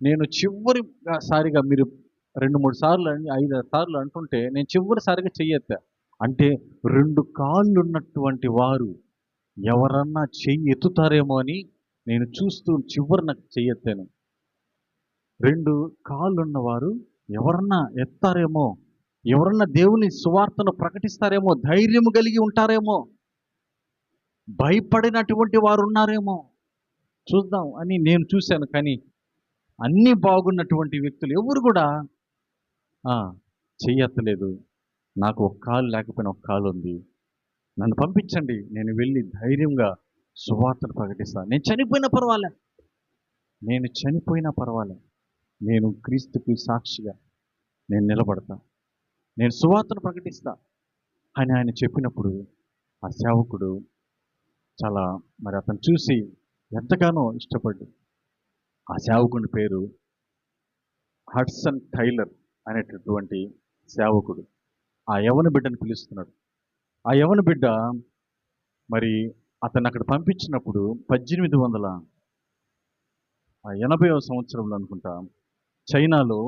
నేను చివరిసారిగా, మీరు 2-3 సార్లు 5-6 సార్లు అంటుంటే నేను చివరిసారిగా చెయ్యెత్తా. అంటే 2 కాళ్ళు ఉన్నటువంటి వారు ఎవరన్నా చెయ్యి ఎత్తుతారేమో అని నేను చూస్తూ నాకు చెయ్యెత్తాను. 2 కాళ్ళు ఉన్నవారు ఎవరన్నా ఎత్తారేమో, ఎవరన్నా దేవుని సువార్తను ప్రకటిస్తారేమో, ధైర్యము కలిగి ఉంటారేమో, భయపడినటువంటి వారు ఉన్నారేమో, చూద్దాం అని నేను చూశాను. కానీ అన్నీ బాగున్నటువంటి వ్యక్తులు ఎవరు కూడా చెయ్యెత్తలేదు. నాకు ఒక కాలు లేకపోయినా ఒక కాలు ఉంది, నన్ను పంపించండి, నేను వెళ్ళి ధైర్యంగా సువార్తను ప్రకటిస్తాను. నేను చనిపోయినా పర్వాలే, నేను క్రీస్తుకి సాక్షిగా నేను నిలబడతా, నేను సువార్తను ప్రకటిస్తా అని ఆయన చెప్పినప్పుడు ఆ సేవకుడు చాలా, మరి అతను చూసి ఎంతగానో ఇష్టపడి, ఆ సేవకుడి పేరు హడ్సన్ టైలర్ అనేటటువంటి సేవకుడు ఆ యవన బిడ్డను పిలుస్తున్నాడు. ఆ యవన బిడ్డ మరి అతను అక్కడ పంపించినప్పుడు 1880వ సంవత్సరంలో అనుకుంటా, చైనాలో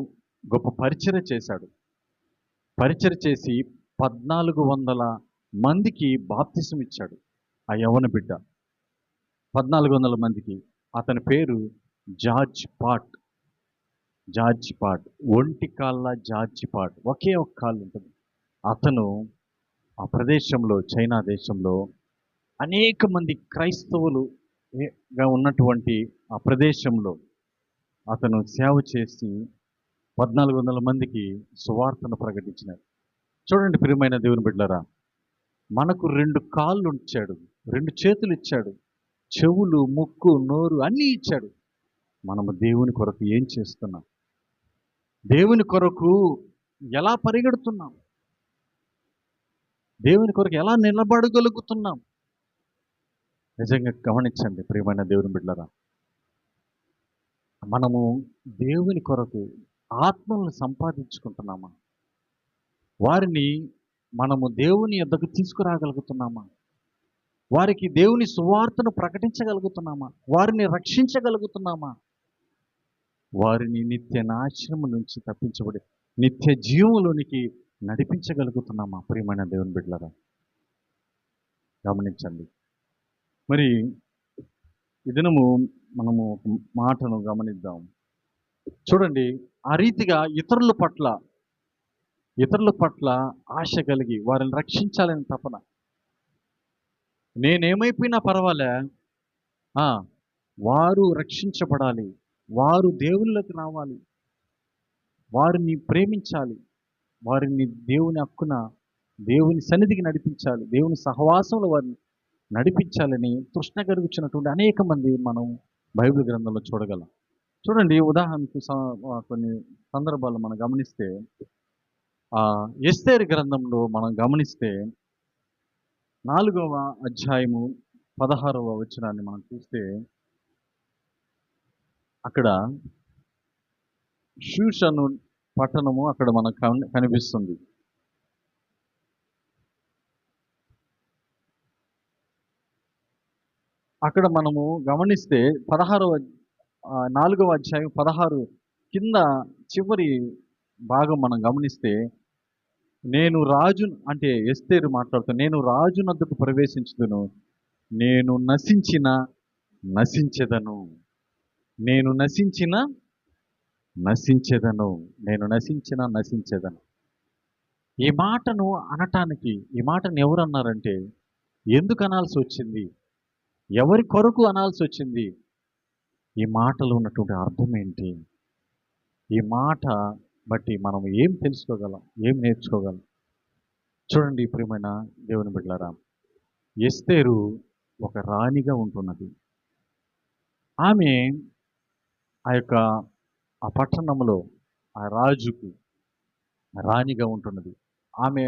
గొప్ప పరిచర్య చేశాడు. పరిచర్య చేసి 1400 మందికి బాప్తిసం ఇచ్చాడు ఆ యవన బిడ్డ, 1400 మందికి. అతని పేరు జార్జ్ పాట్. ఒంటి కాళ్ళ జార్జ్ పాట్, ఒకే ఒక కాళ్ళు ఉంటుంది. అతను ఆ ప్రదేశంలో, చైనా దేశంలో అనేక మంది క్రైస్తవులుగా ఉన్నటువంటి ఆ ప్రదేశంలో అతను సేవ చేసి 1400 మందికి సువార్తను ప్రకటించినాడు. చూడండి ప్రియమైన దేవుని బిడ్డలారా, మనకు 2 కాళ్ళు ఇచ్చాడు, 2 చేతులు ఇచ్చాడు, చెవులు, ముక్కు, నోరు అన్నీ ఇచ్చాడు. మనము దేవుని కొరకు ఏం చేస్తున్నాం? దేవుని కొరకు ఎలా పరిగెడుతున్నాం? దేవుని కొరకు ఎలా నిలబడగలుగుతున్నాం? నిజంగా గమనించండి ప్రియమైన దేవుని బిడ్డలారా, మనము దేవుని కొరకు ఆత్మలను సంపాదించుకుంటున్నామా? వారిని మనము దేవుని యొద్దకు తీసుకురాగలుగుతున్నామా? వారికి దేవుని సువార్తను ప్రకటించగలుగుతున్నామా? వారిని రక్షించగలుగుతున్నామా? వారిని నిత్య నాశనము నుంచి తప్పించబడి నిత్య జీవంలోనికి నడిపించగలుగుతున్నామా? ప్రియమైన దేవుని బిడ్డలారా, గమనించండి. మరి ఈ దినము మనము ఒక మాటను గమనిద్దాం. చూడండి, ఆ రీతిగా ఇతరుల పట్ల ఆశ కలిగి వారిని రక్షించాలని తపన. నేనేమైపోయినా పర్వాలే, వారు రక్షించబడాలి, వారు దేవుళ్ళకి రావాలి, వారిని ప్రేమించాలి, వారిని దేవుని హక్కున దేవుని సన్నిధికి నడిపించాలి, దేవుని సహవాసంలో వారిని నడిపించాలని తృష్ణ కలుగుతున్నటువంటి అనేక మంది మనం బైబిల్ గ్రంథంలో చూడగలం. చూడండి, ఉదాహరణకు కొన్ని సందర్భాలు మనం గమనిస్తే ఎస్తేరు గ్రంథంలో మనం గమనిస్తే 4వ అధ్యాయము 16వ వచనాన్ని మనం చూస్తే అక్కడ షూషను పట్టణము అక్కడ మనకు కనిపిస్తుంది. అక్కడ మనము గమనిస్తే 4వ అధ్యాయం 16 కింద చివరి భాగం మనం గమనిస్తే, నేను రాజు అంటే ఎస్తేరు మాట్లాడుతూ, నేను రాజు నద్దకు ప్రవేశించుదును, నేను నశించెదను, నేను నశించెదను. ఈ మాటను అనటానికి, ఈ మాటను ఎవరు అన్నారంటే, ఎందుకు అనాల్సి వచ్చింది, ఎవరి కొరకు అనాల్సి వచ్చింది, ఈ మాటలో ఉన్నటువంటి అర్థం ఏంటి, ఈ మాట బట్టి మనం ఏం తెలుసుకోగలం, ఏం నేర్చుకోగలం? చూడండి ప్రియమైన దేవుని బిడ్డలారా, ఎస్తేరు ఒక రాణిగా ఉంటున్నది. ఆమె ఆ పట్టణంలో ఆ రాజుకు రాణిగా ఉంటున్నది. ఆమె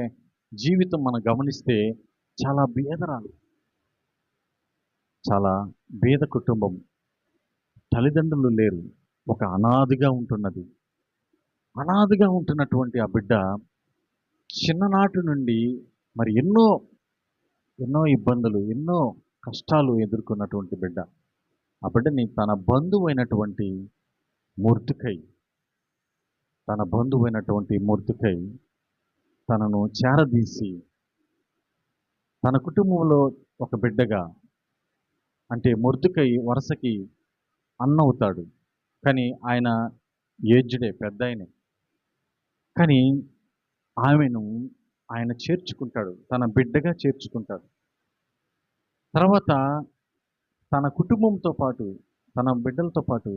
జీవితం మనం గమనిస్తే చాలా బీదరాలు, చాలా బీద కుటుంబం, తల్లిదండ్రులు లేరు, ఒక అనాథగా ఉంటున్నది. అనాథగా ఉంటున్నటువంటి ఆ బిడ్డ చిన్ననాటి నుండి మరి ఎన్నో ఇబ్బందులు, ఎన్నో కష్టాలు ఎదుర్కొన్నటువంటి బిడ్డ. ఆ బిడ్డని తన బంధువైనటువంటి మొర్దెకై తనను చేరదీసి తన కుటుంబంలో ఒక బిడ్డగా, అంటే మొర్దెకై వరుసకి అన్న అవుతాడు, కానీ ఆయన ఏజ్డే, పెద్ద ఆయనే, కానీ ఆమెను ఆయన చేర్చుకుంటాడు, తన బిడ్డగా చేర్చుకుంటాడు. తర్వాత తన కుటుంబంతో పాటు, తన బిడ్డలతో పాటు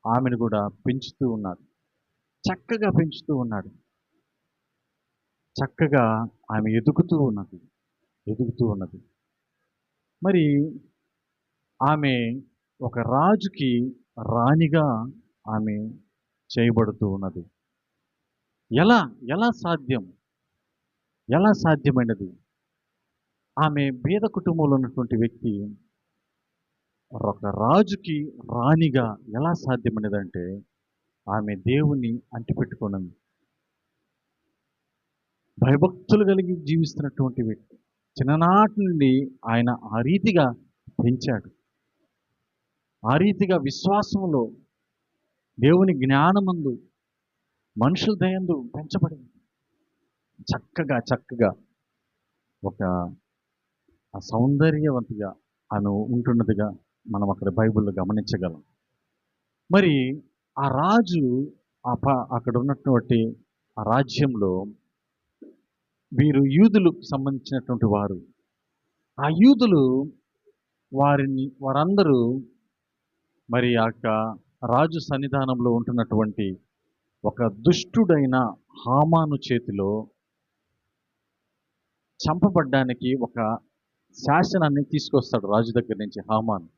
ఆమెను కూడా పెంచుతూ ఉన్నాడు, చక్కగా పెంచుతూ ఉన్నాడు. చక్కగా ఆమె ఎదుగుతూ ఉన్నది. మరి ఆమె ఒక రాజుకి రాణిగా ఆమె చేయబడుతూ ఉన్నది. ఎలా సాధ్యమైనది? ఆమె బీద కుటుంబంలో ఉన్నటువంటి వ్యక్తి ఒక రాజుకి రాణిగా ఎలా సాధ్యమైనదంటే, ఆమె దేవుణ్ణి అంటిపెట్టుకున్నది, భయభక్తులు కలిగి జీవిస్తున్నటువంటి వ్యక్తి. చిన్ననాటి నుండి ఆయన ఆ రీతిగా పెంచాడు, ఆ రీతిగా విశ్వాసంలో, దేవుని జ్ఞానమందు, మనుషుల దయందు పెంచబడింది. చక్కగా ఒక సౌందర్యవంతిగా ఆమె ఉంటున్నదిగా మనం అక్కడ బైబిల్లో గమనించగలం. మరి ఆ రాజు అక్కడ ఉన్నటువంటి ఆ రాజ్యంలో వీరు యూదులకు సంబంధించినటువంటి వారు. ఆ యూదులు వారందరూ మరి ఆ రాజు సన్నిధానంలో ఉంటున్నటువంటి ఒక దుష్టుడైన హామాను చేతిలో చంపబడ్డానికి ఒక శాసనాన్ని తీసుకొస్తాడు రాజు దగ్గర నుంచి హామాను.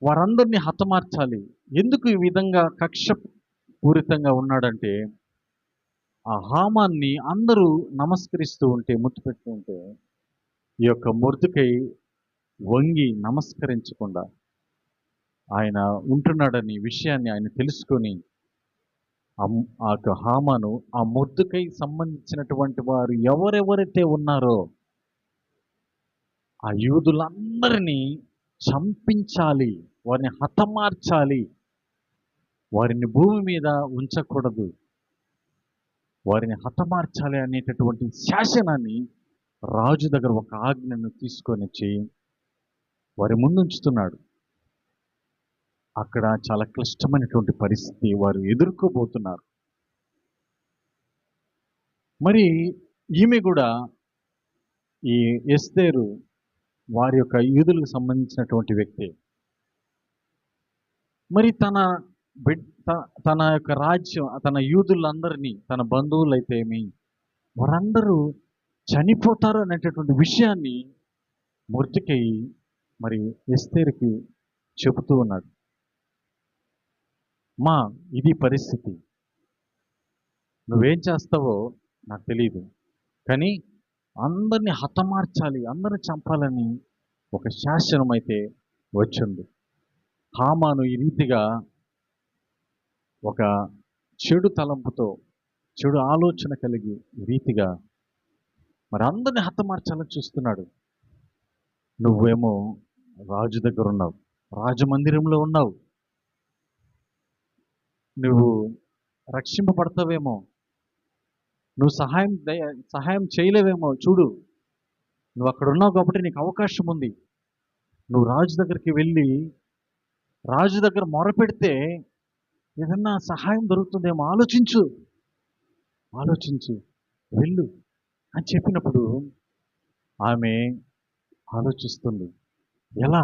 వారందరినీ హతమార్చాలి. ఎందుకు ఈ విధంగా కక్ష పూరితంగా ఉన్నాడంటే, ఆ హామాన్ని అందరూ నమస్కరిస్తూ ఉంటే, ముద్దు పెడుతూ ఉంటే, ఈ యొక్క మొర్దెకై వంగి నమస్కరించకుండా ఆయన ఉంటున్నాడని విషయాన్ని ఆయన తెలుసుకొని, ఆ హామాను ఆ మొర్దెకై సంబంధించినటువంటి వారు ఎవరెవరైతే ఉన్నారో ఆ యూదులందరినీ చంపించాలి, వారిని హతమార్చాలి, వారిని భూమి మీద ఉంచకూడదు, వారిని హతమార్చాలి అనేటటువంటి శాసనాన్ని రాజు దగ్గర ఒక ఆజ్ఞను తీసుకొని వచ్చి వారి ముందుంచుతున్నాడు. అక్కడ చాలా క్లిష్టమైనటువంటి పరిస్థితి వారు ఎదుర్కోబోతున్నారు. మరి ఈమె కూడా, ఈ ఎస్తేరు వారి యొక్క యూదులకు సంబంధించినటువంటి వ్యక్తి. మరి తన తన యొక్క రాజ్యం, తన యూదులందరినీ, తన బంధువులైతే ఏమి, వారందరూ చనిపోతారు అనేటటువంటి విషయాన్ని మొర్దెకై మరి ఎస్తేరుకి చెబుతూ ఉన్నాడు. మా ఇది పరిస్థితి, నువ్వేం చేస్తావో నాకు తెలియదు, కానీ అందరినీ హతమార్చాలి, అందరిని చంపాలని ఒక శాసనం అయితే వచ్చింది. హామాను ఈ రీతిగా ఒక చెడు తలంపుతో, చెడు ఆలోచన కలిగి ఈ రీతిగా మరి అందరిని హతమార్చాలని చూస్తున్నాడు. నువ్వేమో రాజు దగ్గర ఉన్నావు, రాజమందిరంలో ఉన్నావు, నువ్వు రక్షింపబడతావేమో, నువ్వు సహాయం చేయలేవేమో. చూడు, నువ్వు అక్కడ ఉన్నావు కాబట్టి నీకు అవకాశం ఉంది. నువ్వు రాజు దగ్గరికి వెళ్ళి రాజు దగ్గర మొరపెడితే ఏదన్నా సహాయం దొరుకుతుందేమో, ఆలోచించు, వెళ్ళు అని చెప్పినప్పుడు ఆమె ఆలోచిస్తుంది. ఎలా?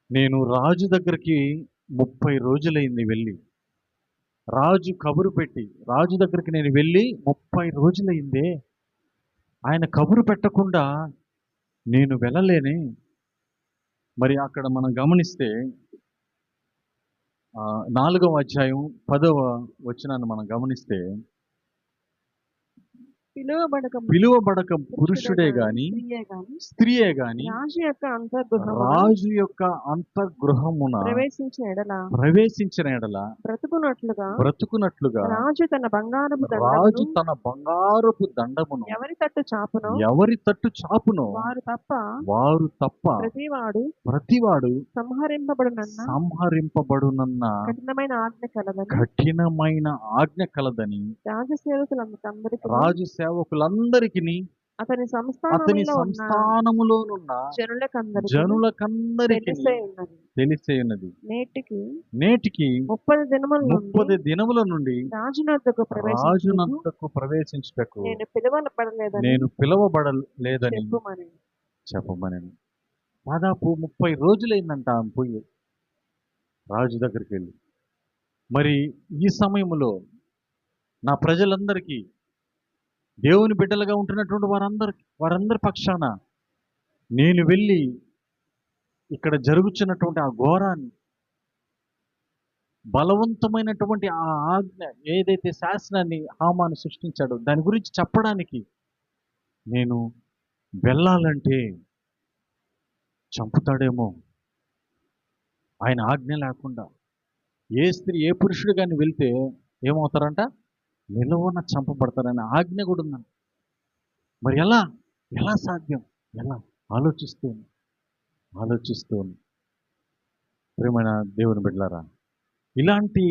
నేను రాజు దగ్గరికి 30 రోజులైంది వెళ్ళి, రాజు కబురు పెట్టి, రాజు దగ్గరికి నేను వెళ్ళి 30 రోజులైందే, ఆయన కబురు పెట్టకుండా నేను వెళ్ళలేనే. మరి అక్కడ మనం గమనిస్తే 4వ అధ్యాయం 10వ వచనాన్ని మనం గమనిస్తే, పిలువబడక పురుషుడే గాని స్త్రీయే గాని రాజు యొక్క అంతఃగృహమున ప్రవేశించిన ఎడల బ్రతుకునట్లుగా రాజు తన బంగారపు దండమును ఎవరి తట్టు చాపును వారు తప్ప ప్రతివాడు సంహరింపబడునన్న కఠినమైన ఆజ్ఞ కలదని రాజు సేవకులందరికీ అతని సంస్థానములోనున్న జనులకందరికీ తెలిసే ఉన్నది. నేటికి 30 దినముల నుండి రాజునద్దకు ప్రవేశించుటకు నేను పిలవబడలేదని చెప్పమని. దాదాపు 30 రోజులైందంట ఆమె పోయి రాజు దగ్గరికి వెళ్ళి. మరి ఈ సమయంలో నా ప్రజలందరికీ, దేవుని బిడ్డలుగా ఉంటున్నటువంటి వారందరి పక్షాన నేను వెళ్ళి ఇక్కడ జరుగుతున్నటువంటి ఆ ఘోరాన్ని, బలవంతమైనటువంటి ఆ ఆజ్ఞ, ఏదైతే శాసనాన్ని హామాను సృష్టించాడో దాని గురించి చెప్పడానికి నేను వెళ్ళాలంటే చంపుతాడేమో. ఆయన ఆజ్ఞ లేకుండా ఏ స్త్రీ, ఏ పురుషుడు కానీ వెళ్తే ఏమవుతారంట? నిలువన చంపబడతారని ఆజ్ఞ కూడా ఉందండి. మరి ఎలా సాధ్యం? ఎలా? ఆలోచిస్తూ ప్రియమైన దేవుని బిడ్డలారా, ఇలాంటి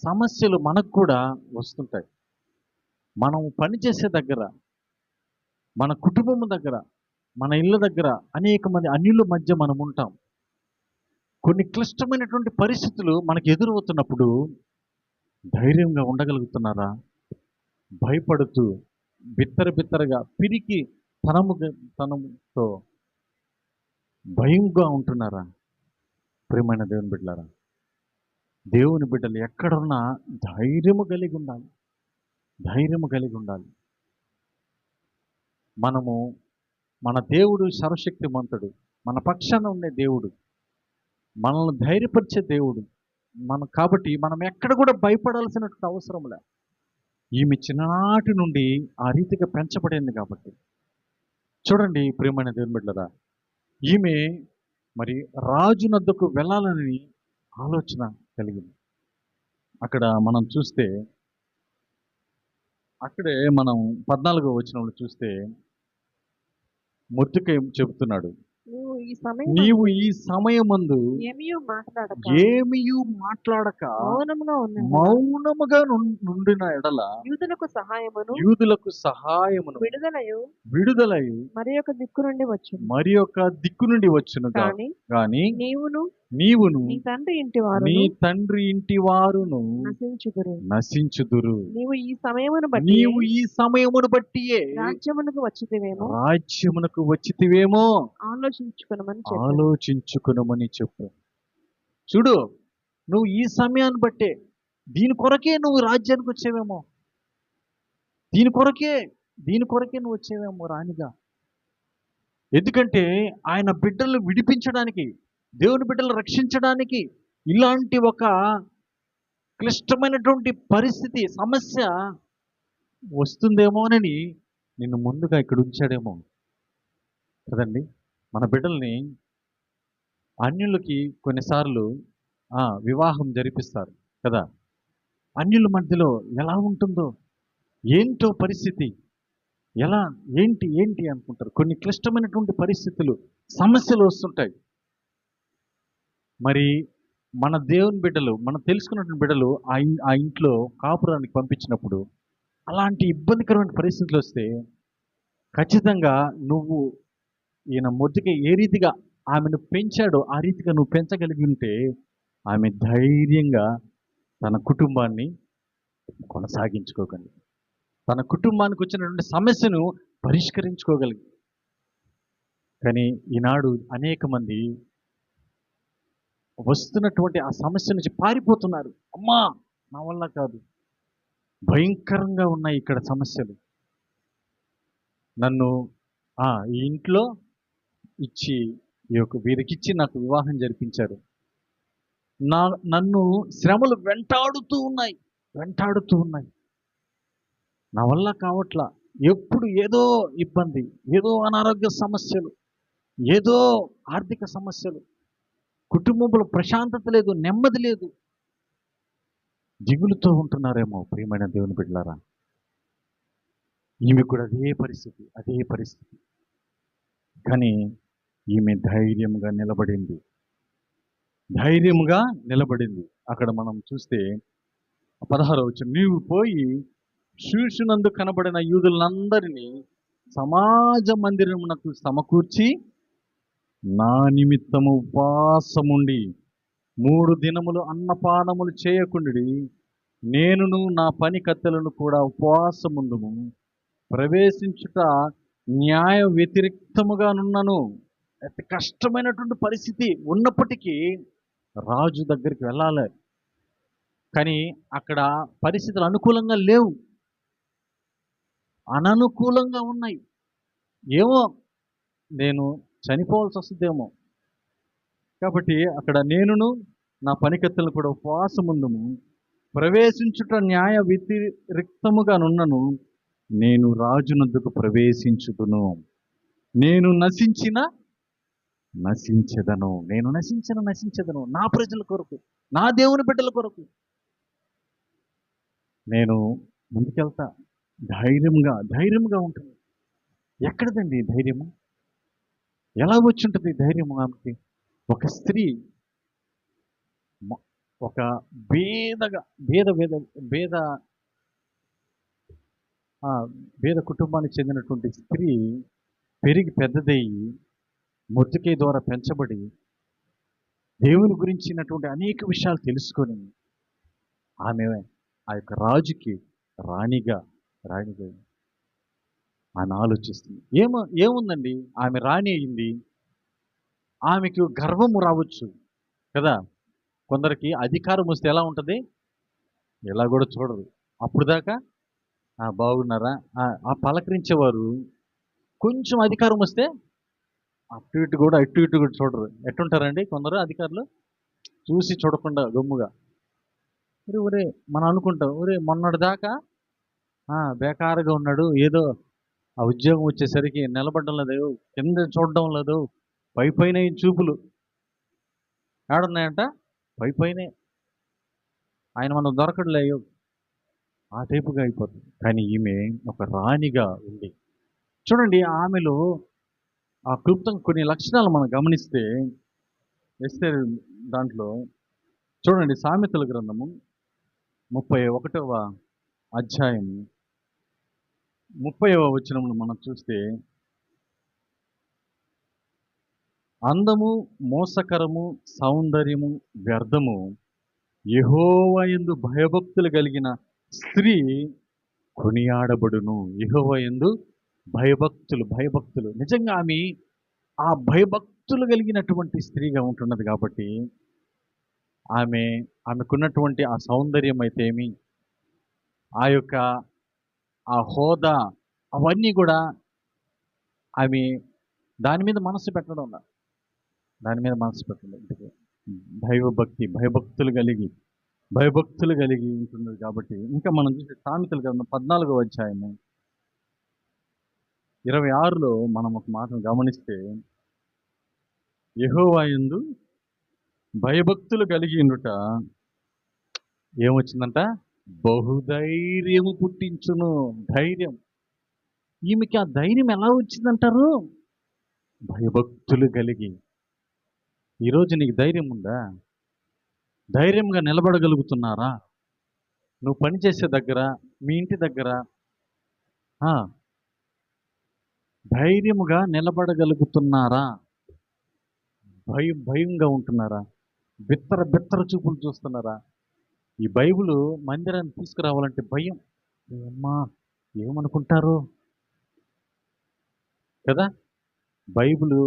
సమస్యలు మనకు కూడా వస్తుంటాయి. మనం పనిచేసే దగ్గర, మన కుటుంబం దగ్గర, మన ఇళ్ళ దగ్గర అనేక మంది అన్యుల మధ్య మనం ఉంటాం. కొన్ని క్లిష్టమైనటువంటి పరిస్థితులు మనకు ఎదురవుతున్నప్పుడు ధైర్యంగా ఉండగలుగుతున్నారా? భయపడుతూ బిత్తరగా పిరికి తనముతో భయంగా ఉంటున్నారా? ప్రియమైన దేవుని బిడ్డలారా, దేవుని బిడ్డలు ఎక్కడున్నా ధైర్యము కలిగి ఉండాలి. మన దేవుడు సర్వశక్తిమంతుడు, మన పక్షాన ఉండే దేవుడు, మనల్ని ధైర్యపరిచే దేవుడు. కాబట్టి మనం ఎక్కడ కూడా భయపడాల్సినటువంటి అవసరం లే. ఈమె చిన్ననాటి నుండి ఆ రీతిగా పెంచబడింది కాబట్టి. చూడండి ప్రియమైన దేవుని బిడ్డలారా, ఈమె మరి రాజునద్దకు వెళ్ళాలని ఆలోచన కలిగింది. అక్కడ మనం చూస్తే, అక్కడే మనం 14వ వచనంలో చూస్తే మొర్దెకై చెబుతున్నాడు, నీవు ఈ సమయమందు ఏమియు మాట్లాడక మౌనముగా నుండిన ఎడల యూదులకు సహాయమును విడుదలయు మరి ఒక దిక్కు నుండి వచ్చును గాని నీవును నీ తండ్రి ఇంటి వారును నశించుదురు. నీవు ఈ సమయమును బట్టియే రాజ్యమునకు వచ్చితివేమో ఆలోచించుకునమని చెప్పు. చూడు, నువ్వు ఈ సమయాన్ని బట్టే దీని కొరకే నువ్వు రాజ్యానికి వచ్చేవేమో, దీని కొరకే నువ్వు వచ్చేవేమో రాణిగా. ఎందుకంటే ఆయన బిడ్డలు విడిపించడానికి, దేవుని బిడ్డలు రక్షించడానికి ఇలాంటి ఒక క్లిష్టమైనటువంటి పరిస్థితి, సమస్య వస్తుందేమోనని నిన్ను ముందుగా ఇక్కడ ఉంచాడేమో కదండి. మన బిడ్డల్ని అన్యులకి కొన్నిసార్లు వివాహం జరిపిస్తారు కదా. అన్యుల మధ్యలో ఎలా ఉంటుందో ఏంటో పరిస్థితి, ఎలా ఏంటి అనుకుంటారు. కొన్ని క్లిష్టమైనటువంటి పరిస్థితులు, సమస్యలు వస్తుంటాయి. మరి మన దేవుని బిడ్డలు, మనం తెలుసుకున్నటువంటి బిడ్డలు ఆ ఇంట్లో కాపురానికి పంపించినప్పుడు అలాంటి ఇబ్బందికరమైన పరిస్థితులు వస్తే ఖచ్చితంగా నువ్వు ఈయన మొదటిగా ఏ రీతిగా ఆమెను పెంచాడో ఆ రీతిగా నువ్వు పెంచగలిగి ఉంటే ఆమె ధైర్యంగా తన కుటుంబాన్ని కొనసాగించుకోగలిగి, తన కుటుంబానికి వచ్చినటువంటి సమస్యను పరిష్కరించుకోగలిగి. కానీ ఈనాడు అనేక మంది వస్తున్నటువంటి ఆ సమస్య నుంచి పారిపోతున్నారు. అమ్మా నా వల్ల కాదు, భయంకరంగా ఉన్నాయి ఇక్కడ సమస్యలు, నన్ను ఈ ఇంట్లో ఇచ్చి వీరికిచ్చి నాకు వివాహం జరిపించారు, నన్ను శ్రమలు వెంటాడుతూ ఉన్నాయి, నా వల్ల కావట్లా, ఎప్పుడు ఏదో ఇబ్బంది, ఏదో అనారోగ్య సమస్యలు, ఏదో ఆర్థిక సమస్యలు, కుటుంబంలో ప్రశాంతత లేదు, నెమ్మది లేదు, దిగులుతో ఉంటున్నారేమో ప్రియమైన దేవుని బిడ్డలారా. ఈమె కూడా అదే పరిస్థితి. కానీ ఈమె ధైర్యంగా నిలబడింది. అక్కడ మనం చూస్తే 16వ వచనం, నీవు పోయి శూషునందు కనబడిన యూదులందరినీ సమాజ మందిరమునకు సమకూర్చి నా నిమిత్తము ఉపవాసముండి 3 దినములు అన్నపానములు చేయకుండి, నేనును నా పని కత్తెలను కూడా ఉపవాసముందుము, ప్రవేశించుట న్యాయ వ్యతిరేక్తముగా నున్నను. అతి కష్టమైనటువంటి పరిస్థితి ఉన్నప్పటికీ రాజు దగ్గరికి వెళ్ళాలి. కానీ అక్కడ పరిస్థితులు అనుకూలంగా లేవు, అననుకూలంగా ఉన్నాయి. ఏమో నేను చనిపోవాల్సి వస్తుందేమో కాబట్టి అక్కడ నేనును నా పనికత్తెలను కూడా ఉపవాసముందుము, ప్రవేశించుట న్యాయ వ్యతిరేక్తముగా నున్నను, నేను రాజునొద్దకు ప్రవేశించుదును, నేను నశించెదను నా ప్రజల కొరకు, నా దేవుని బిడ్డల కొరకు నేను ముందుకెళ్తా. ధైర్యంగా ఉంటుంది. ఎక్కడదండి ధైర్యము? ఎలా వచ్చి ఉంటుంది ధైర్యము ఆమెకి? ఒక స్త్రీ, ఒక పేద కుటుంబానికి చెందినటువంటి స్త్రీ పెరిగి పెద్దదయ్యి మొర్దెకై ద్వారా పెంచబడి దేవుని గురించినటువంటి అనేక విషయాలు తెలుసుకొని ఆమె ఆ యొక్క రాజుకి రాణిగా ఆమె ఆలోచిస్తుంది. ఏముందండి, ఆమె రాణి అయింది, ఆమెకు గర్వము రావచ్చు కదా. కొందరికి అధికారం వస్తే ఎలా ఉంటుంది, ఎలా కూడా చూడరు. అప్పుడు దాకా బాగున్నారా పలకరించేవారు. కొంచెం అధికారం వస్తే అటు ఇటు కూడా చూడరు. ఎట్టుంటారండి కొందరు అధికారులు, చూసి చూడకుండా గమ్ముగా ఒరే మనం అనుకుంటాం, ఒరే మొన్నటి దాకా బేకారుగా ఉన్నాడు, ఏదో ఆ ఉద్యోగం వచ్చేసరికి నిలబడడం లేదు, కింద చూడడం లేదు, పైన చూపులు ఏడున్నాయంట, పైనే ఆయన మనం దొరకడలేవు, ఆ టైపుగా అయిపోతుంది. కానీ ఈమె ఒక రాణిగా ఉంది. చూడండి ఆమెలో ఆ క్లుప్తంగా కొన్ని లక్షణాలు మనం గమనిస్తే దాంట్లో చూడండి, సామెతల గ్రంథము 31వ అధ్యాయం 30వ వచనమును మనం చూస్తే, అందము మోసకరము, సౌందర్యము వ్యర్థము, యెహోవా యందు భయభక్తులు కలిగిన స్త్రీ కొనియాడబడును. యెహోవా యందు భయభక్తులు నిజంగా ఆమె ఆ భయభక్తులు కలిగినటువంటి స్త్రీగా ఉంటున్నది. కాబట్టి ఆమెకున్నటువంటి ఆ సౌందర్యం అయితే ఏమి, ఆ యొక్క ఆ హోదా, అవన్నీ కూడా ఆమె దాని మీద మనసు పెట్టడం లా. దాని మీద మనసు పెట్టడం ఇంటికి భయభక్తులు కలిగి ఉంటున్నది. కాబట్టి ఇంకా మనం చూసే సామెతలు గ్రంథం 14వ అధ్యాయము 26లో మనం ఒక మాటను గమనిస్తే, యెహోవా యందు భయభక్తులు కలిగి ఉండుట ఏమొచ్చిందంట, బహుధైర్యము పుట్టించును. ధైర్యం. ఈమెకి ఆ ధైర్యం ఎలా వచ్చిందంటారు? భయభక్తులు కలిగి. ఈరోజు నీకు ధైర్యం ఉందా? ధైర్యంగా నిలబడగలుగుతున్నారా? నువ్వు పనిచేసే దగ్గర, మీ ఇంటి దగ్గర ధైర్యముగా నిలబడగలుగుతున్నారా? భయంగా ఉంటున్నారా? బిత్తర చూపులు చూస్తున్నారా? ఈ బైబిల్ మందిరాన్ని తీసుకురావాలంటే భయం. అమ్మా ఏమనుకుంటారు కదా? బైబిల్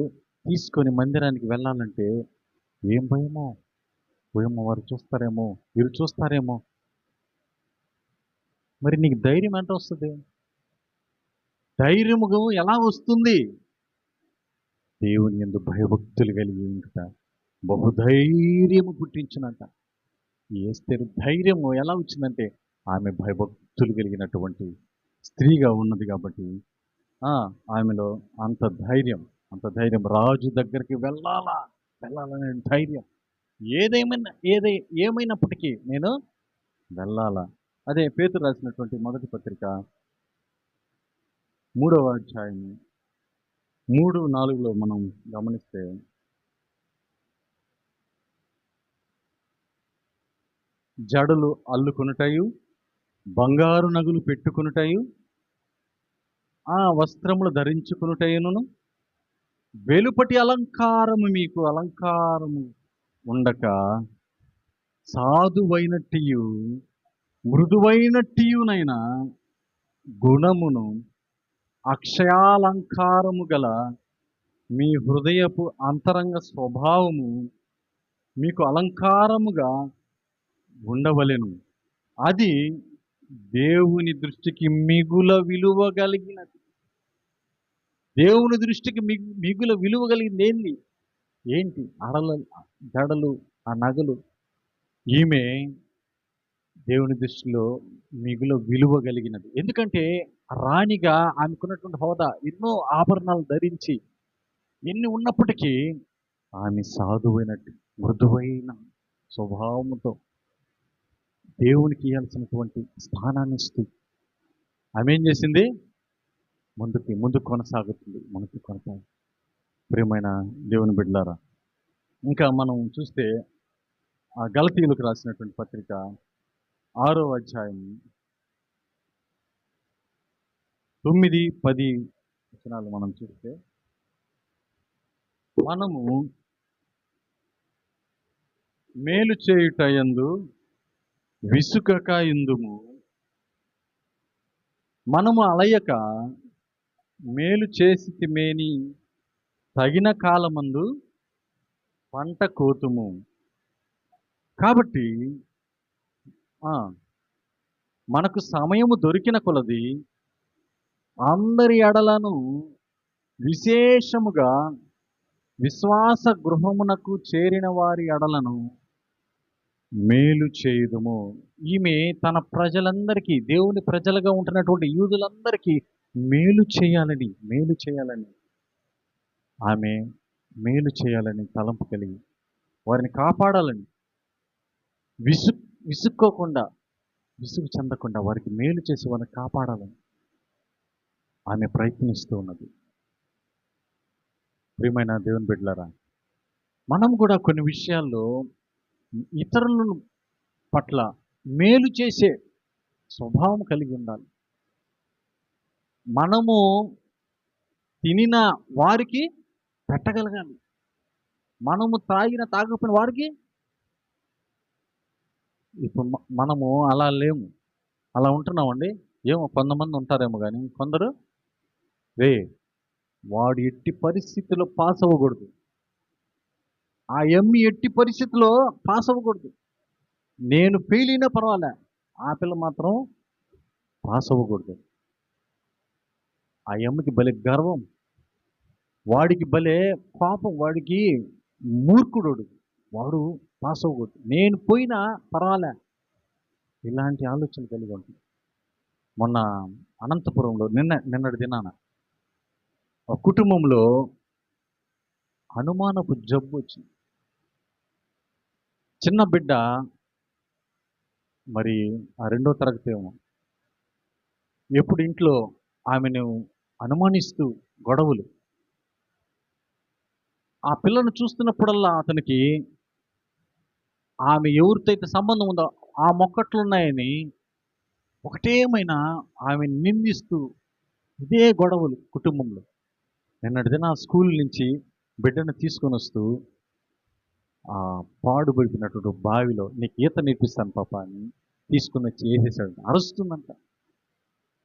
తీసుకొని మందిరానికి వెళ్ళాలంటే ఏం భయమో వారు చూస్తారేమో, వీరు చూస్తారేమో. మరి నీకు ధైర్యం ఎంత వస్తుంది? ధైర్యము ఎలా వస్తుంది? దేవుని యందు భయభక్తులు కలిగి ఉంట బహుధైర్యము పుట్టించినంట. ఎస్తేరు ధైర్యము ఎలా వచ్చిందంటే ఆమె భయభక్తులు కలిగినటువంటి స్త్రీగా ఉన్నది కాబట్టి ఆమెలో అంత ధైర్యం. రాజు దగ్గరికి వెళ్ళాలనే ధైర్యం. ఏమైనప్పటికీ నేను వెళ్ళాలా. అదే పేతురు రాసినటువంటి మొదటి పత్రిక 3వ అధ్యాయం 3-4లో మనం గమనిస్తే, జడలు అల్లుకొనుటయు, బంగారు నగులు పెట్టుకొనుటయు, ఆ వస్త్రములు ధరించుకొనుటయును, వెలుపటి అలంకారము మీకు అలంకారము ఉండక సాధువైనట్టియు మృదువైనట్టియునైనా గుణమును అక్షయాలంకారము గల మీ హృదయపు అంతరంగ స్వభావము మీకు అలంకారముగా ఉండవలెను. అది దేవుని దృష్టికి మిగుల విలువ కలిగినది. దేవుని దృష్టికి మిగుల విలువ కలిగింది ఏంటి? జడలు, ఆ నగలు. ఈమె దేవుని దృష్టిలో మిగుల విలువ కలిగినది. ఎందుకంటే రాణిగా ఆమెకున్నటువంటి హోదా, ఎన్నో ఆభరణాలు ధరించి ఎన్ని ఉన్నప్పటికీ ఆమె సాధువైనట్టు మృదువైన స్వభావముతో దేవునికి ఇవ్వాల్సినటువంటి స్థానాన్ని ఇస్తూ ఆమె ఏం చేసింది? ముందుకు కొనసాగుతుంది. ప్రియమైన దేవుని బిడ్డలారా, ఇంకా మనం చూస్తే ఆ గలతీయులకు రాసినటువంటి పత్రిక 6వ అధ్యాయం 9-10 వచనాలు మనం చూస్తే, మనము మేలు చేయుట యందు విసుకక యుందుము, మనము అలయక మేలు చేసితిమేని తగిన కాలమందు పంట కోతుము. కాబట్టి మనకు సమయము దొరికిన కొలది అందరి ఎడలను విశేషముగా విశ్వాస గృహమునకు చేరిన వారి ఎడలను మేలు చేయుదుము. ఈమె తన ప్రజలందరికీ, దేవుని ప్రజలుగా ఉంటున్నటువంటి యూదులందరికీ మేలు చేయాలని ఆమె మేలు చేయాలని తలంపు కలిగి వారిని కాపాడాలని, విసుగు చెందకుండా వారికి మేలు చేసి వారిని కాపాడాలని ఆమె ప్రయత్నిస్తూ ఉన్నది. ప్రియమైన దేవుని బిడ్డలారా, మనం కూడా కొన్ని విషయాల్లో ఇతరుల పట్ల మేలు చేసే స్వభావం కలిగి ఉండాలి. మనము తినిన వారికి పెట్టగలగాలి. మనము తాగకపోయిన వారికి. ఇప్పుడు మనము అలా లేము, అలా ఉంటున్నామండి. ఏమో కొంతమంది ఉంటారేమో, కానీ కొందరు వాడు ఎట్టి పరిస్థితుల్లో పాస్ అవ్వకూడదు, ఆ ఎమ్మి ఎట్టి పరిస్థితిలో పాస్ అవ్వకూడదు. నేను ఫెయిల్ అయినా పర్వాలే, ఆ పిల్ల మాత్రం పాస్ అవ్వకూడదు. ఆ ఎమ్మకి భలే గర్వం, వాడికి భలే పాపం, వాడికి మూర్ఖుడు వాడు పాస్ అవ్వకూడదు, నేను పోయినా పర్వాలే. ఇలాంటి ఆలోచన కలిగి ఉంటుంది. మొన్న అనంతపురంలో నిన్నటి దినాన ఒక కుటుంబంలో అనుమానపు జబ్బు వచ్చింది. చిన్న బిడ్డ, మరి ఆ 2వ తరగతి ఏమో, ఎప్పుడు ఇంట్లో ఆమెను అనుమానిస్తూ గొడవలు. ఆ పిల్లను చూస్తున్నప్పుడల్లా అతనికి ఆమె ఎవరితో అయితే సంబంధం ఉందో ఆ మొక్కట్లు ఉన్నాయని ఒకటేమైనా ఆమె నిందిస్తూ ఇదే గొడవలు కుటుంబంలో. నిన్నటి దిన స్కూల్ నుంచి బిడ్డను తీసుకొని వస్తూ ఆ పాడుబడిపోయినటువంటి బావిలో నీకు ఈత నేర్పిస్తాను పాప అని తీసుకుని వచ్చి వేసేసాడు. అరుస్తుందంట.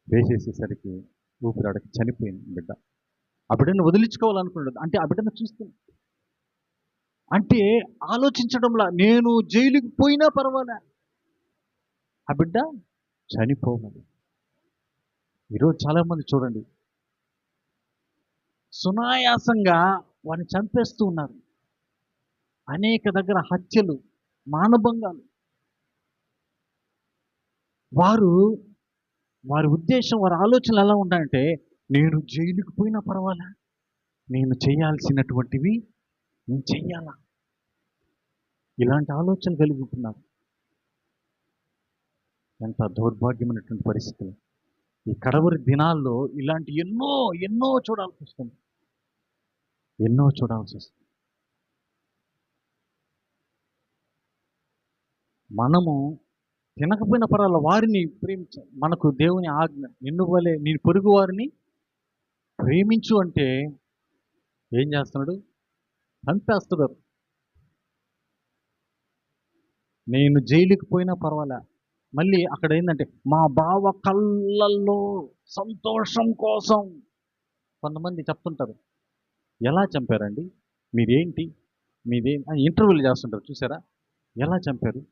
వేసేసేసరికి ఊపిరాడకి చనిపోయింది బిడ్డ. ఆ బిడ్డను వదిలించుకోవాలనుకున్నాడు. అంటే ఆ బిడ్డను చూస్తుంది, అంటే ఆలోచించడంలా నేను జైలుకి పోయినా పర్వాలే, ఆ బిడ్డ చనిపోవాలి. ఈరోజు చాలామంది చూడండి, సునాయాసంగా వారిని చంపేస్తూ ఉన్నారు. అనేక దగ్గర హత్యలు, మానభంగాలు. వారి ఉద్దేశం, వారి ఆలోచనలు ఎలా ఉంటాయంటే నేను జైలుకి పోయినా పర్వాలా, నేను చేయాల్సినటువంటివి నేను చెయ్యాలా, ఇలాంటి ఆలోచన కలిగి ఉంటున్నారు. ఎంత దౌర్భాగ్యమైనటువంటి పరిస్థితులు. ఈ కడవరి దినాల్లో ఇలాంటి ఎన్నో ఎన్నో చూడాల్సి వస్తుంది, ఎన్నో చూడాల్సి వస్తుంది. మనము తినకపోయిన పరాల వారిని ప్రేమించాలి. మనకు దేవుని ఆజ్ఞ, నిన్ను వలె నీ పొరుగు వారిని ప్రేమించు అంటే ఏం చేస్తున్నాడు? చంపేస్తున్నాడు. నేను జైలుకి పోయినా పర్వాలే. మళ్ళీ అక్కడ ఏంటంటే మా బావ కళ్ళల్లో సంతోషం కోసం కొంతమంది చెప్తుంటారు. ఎలా చంపారండి, మీరేంటి, మీదేం ఇంటర్వ్యూలు చేస్తుంటారు చూసారా, ఎలా చంపారు,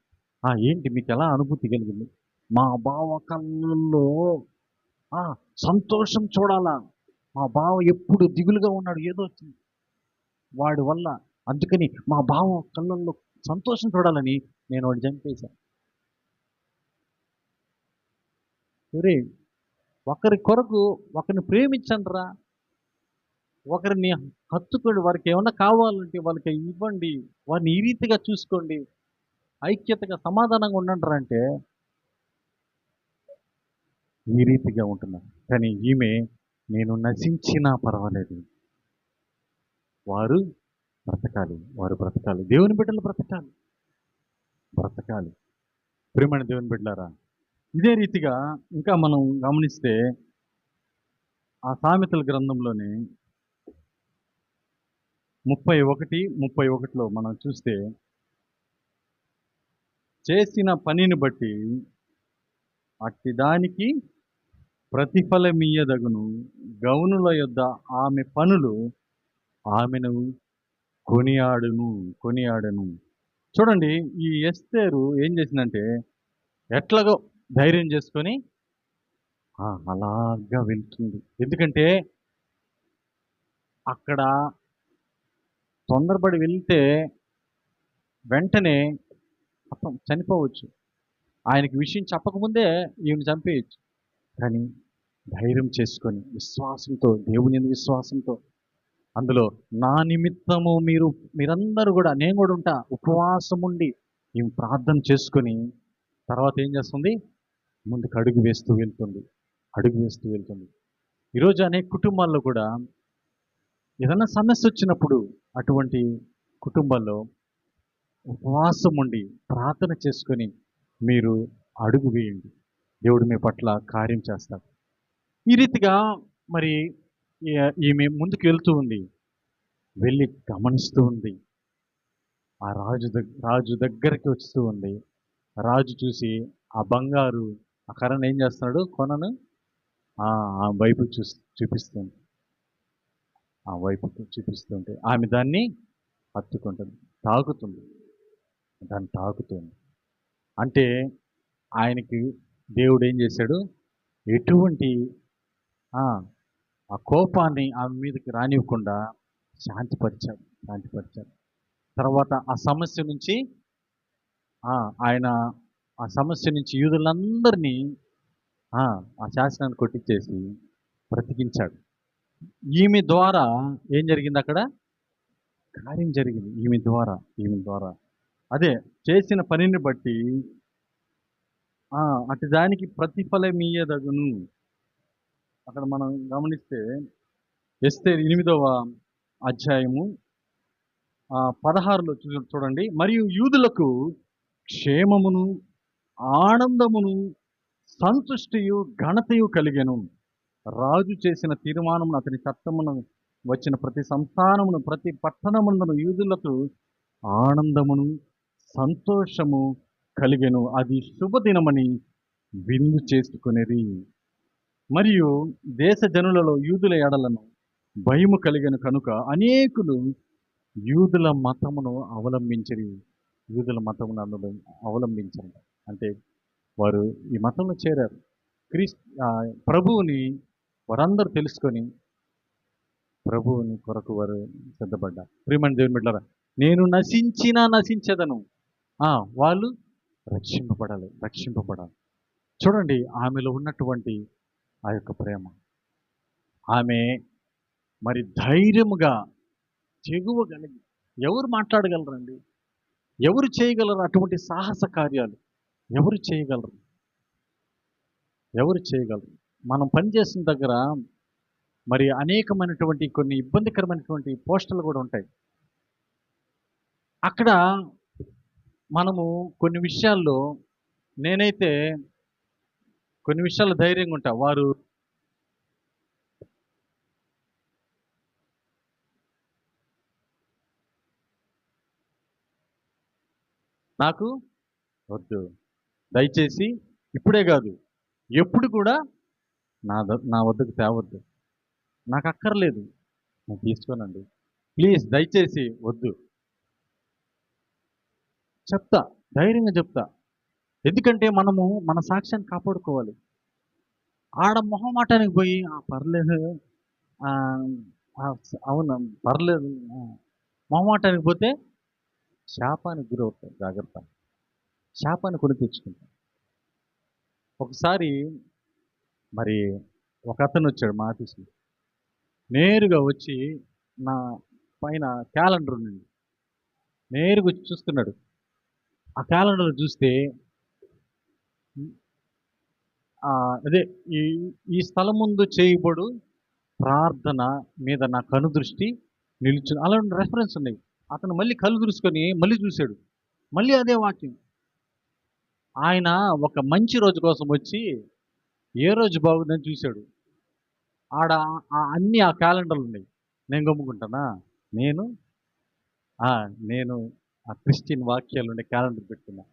ఏంటి మీకు ఎలా అనుభూతి కలిగింది? మా బావ కళ్ళల్లో సంతోషం చూడాలా, మా బావ ఎప్పుడు దిగులుగా ఉన్నాడు, ఏదో వచ్చింది వాడి వల్ల, అందుకని మా బావ కళ్ళల్లో సంతోషం చూడాలని నేను వాడు చంపేశాను. సరే, ఒకరి కొరకు ఒకరిని ప్రేమించండి రా, ఒకరిని హత్తుకోండి, వారికి ఏమన్నా కావాలంటే వాళ్ళకి ఇవ్వండి, వారిని ఈ రీతిగా చూసుకోండి, ఐక్యతగా సమాధానంగా ఉండండి అంటే ఈ రీతిగా ఉంటున్నారు. కానీ ఈమె నేను నశించినా పర్వాలేదు, వారు బ్రతకాలి, దేవుని బిడ్డలు బ్రతకాలి. ప్రియమైన దేవుని బిడ్డలారా, ఇదే రీతిగా ఇంకా మనం గమనిస్తే ఆ సామెతల గ్రంథంలోనే 31:31 మనం చూస్తే, చేసిన పనిని బట్టి అట్టి దానికి ప్రతిఫలమీయదగును, గౌనుల యొద్ద ఆమె పనులు ఆమెను కొనియాడును. చూడండి, ఈ ఎస్తేరు ఏం చేసిందంటే ఎట్లాగో ధైర్యం చేసుకొని అలాగా వెళ్తుంది. ఎందుకంటే అక్కడ తొందరపడి వెళ్తే వెంటనే చనిపోవచ్చు, ఆయనకి విషయం చెప్పకముందే ఈయన చంపేయచ్చు. కానీ ధైర్యం చేసుకొని విశ్వాసంతో, దేవుని విశ్వాసంతో, అందులో నా నిమిత్తము మీరందరూ కూడా, నేను కూడా ఉంటా, ఉపవాసం ఉండి ఈమె ప్రార్థన చేసుకొని తర్వాత ఏం చేస్తుంది? ముందుకు అడుగు వేస్తూ వెళ్తుంది. ఈరోజు అనేక కుటుంబాల్లో కూడా ఏదైనా సమస్య వచ్చినప్పుడు అటువంటి కుటుంబాల్లో ఉపవాసం ఉండి ప్రార్థన చేసుకొని మీరు అడుగు వేయండి, దేవుడు మీ పట్ల కార్యం చేస్తాడు. ఈ రీతిగా మరి ఈమె ముందుకు వెళ్తూ ఉంది, వెళ్ళి గమనిస్తూ ఉంది. ఆ రాజు దగ్గరికి వస్తూ ఉంది. రాజు చూసి ఆ బంగారు ఆ కర్రను ఏం చేస్తున్నాడు? కొనను ఆ వైపు చూపిస్తుంది. ఆ వైపుకు చూపిస్తుంటే ఆమె దాన్ని హత్తుకుంటుంది. తాకుతుంది, దాన్ని తాకుతుంది. అంటే ఆయనకి దేవుడు ఏం చేశాడు? ఎటువంటి ఆ ఆ కోపాన్ని ఆమె మీదకి రానివ్వకుండా శాంతిపరిచాడు. తర్వాత ఆ సమస్య నుంచి ఆయన ఆ సమస్య నుంచి యూదులందరినీ ఆ శాసనాన్ని కొట్టించేసి బ్రతికించాడు. ఈమె ద్వారా ఏం జరిగింది? అక్కడ కార్యం జరిగింది ఈమె ద్వారా. అదే చేసిన పనిని బట్టి అటు దానికి ప్రతిఫలమీయదగును. అక్కడ మనం గమనిస్తే ఎస్తేరు 8వ అధ్యాయము 16లో చూడండి. మరియు యూదులకు క్షేమమును, ఆనందమును, సంతుష్టియు, ఘనతయు కలిగెను. రాజు చేసిన తీర్మానమును, అతని చట్టమును వచ్చిన ప్రతి సంస్థానమును, ప్రతి పట్టణమును యూదులకు ఆనందమును, సంతోషము కలిగెను. అది శుభదినమని విందు చేసుకునేది. మరియు దేశ జనులలో యూదుల ఎడలను భయము కలిగెను కనుక అనేకులు యూదుల మతమును అవలంబించారు. అంటే వారు ఈ మతంలో చేరారు. ప్రభువుని వారందరూ తెలుసుకొని ప్రభువుని కొరకు వారు సిద్ధపడ్డారు. ప్రియమైన దేవుని బిడ్డలారా, నేను నశించెదను. వాళ్ళు రక్షింపబడాలి. చూడండి ఆమెలో ఉన్నటువంటి ఆ యొక్క ప్రేమ. ఆమె మరి ధైర్యముగా తెగువ కలిగి, ఎవరు మాట్లాడగలరండి? ఎవరు చేయగలరు అటువంటి సాహస కార్యాలు? ఎవరు చేయగలరు? మనం పనిచేసిన దగ్గర మరి అనేకమైనటువంటి కొన్ని ఇబ్బందికరమైనటువంటి పోస్టులు కూడా ఉంటాయి. అక్కడ మనము కొన్ని విషయాల్లో, నేనైతే కొన్ని విషయాల్లో ధైర్యంగా ఉంటా. వారు నాకు వద్దు, దయచేసి ఇప్పుడే కాదు ఎప్పుడు కూడా నా వద్దకు తేవద్దు, నాకు అక్కర్లేదు, నేను తీసుకోనండి, ప్లీజ్ దయచేసి వద్దు చెప్తా, ధైర్యంగా చెప్తా. ఎందుకంటే మనము మన సాక్ష్యాన్ని కాపాడుకోవాలి. ఆడ మొహమాటానికి పోయి పర్లేదు, అవును పర్లేదు, మొహమాటానికి పోతే శాపానికి గురవుతాం. జాగ్రత్త, శాపాన్ని కొని తెచ్చుకుంటాం. ఒకసారి మరి ఒక అతను వచ్చాడు మా ఆఫీస్లో, నేరుగా వచ్చి నా పైన క్యాలెండర్ ఉంది, నేరుగా వచ్చి చూస్తున్నాడు. ఆ క్యాలెండర్ చూస్తే అదే ఈ స్థలం ముందు చేయబడు ప్రార్థన మీద నా కనుదృష్టి నిలుచు, అలా రెఫరెన్స్ ఉన్నాయి. అతను మళ్ళీ కళ్ళు దూసుకొని మళ్ళీ చూశాడు, మళ్ళీ అదే వాక్యం. ఆయన ఒక మంచి రోజు కోసం వచ్చి ఏ రోజు బాగుందని చూశాడు. ఆడ అన్నీ ఆ క్యాలెండర్లు ఉన్నాయి. నేను గమ్ముకుంటానా? నేను ఆ క్రిస్టియన్ వాక్యాలు ఉండే క్యాలెండర్ పెట్టుకున్నా.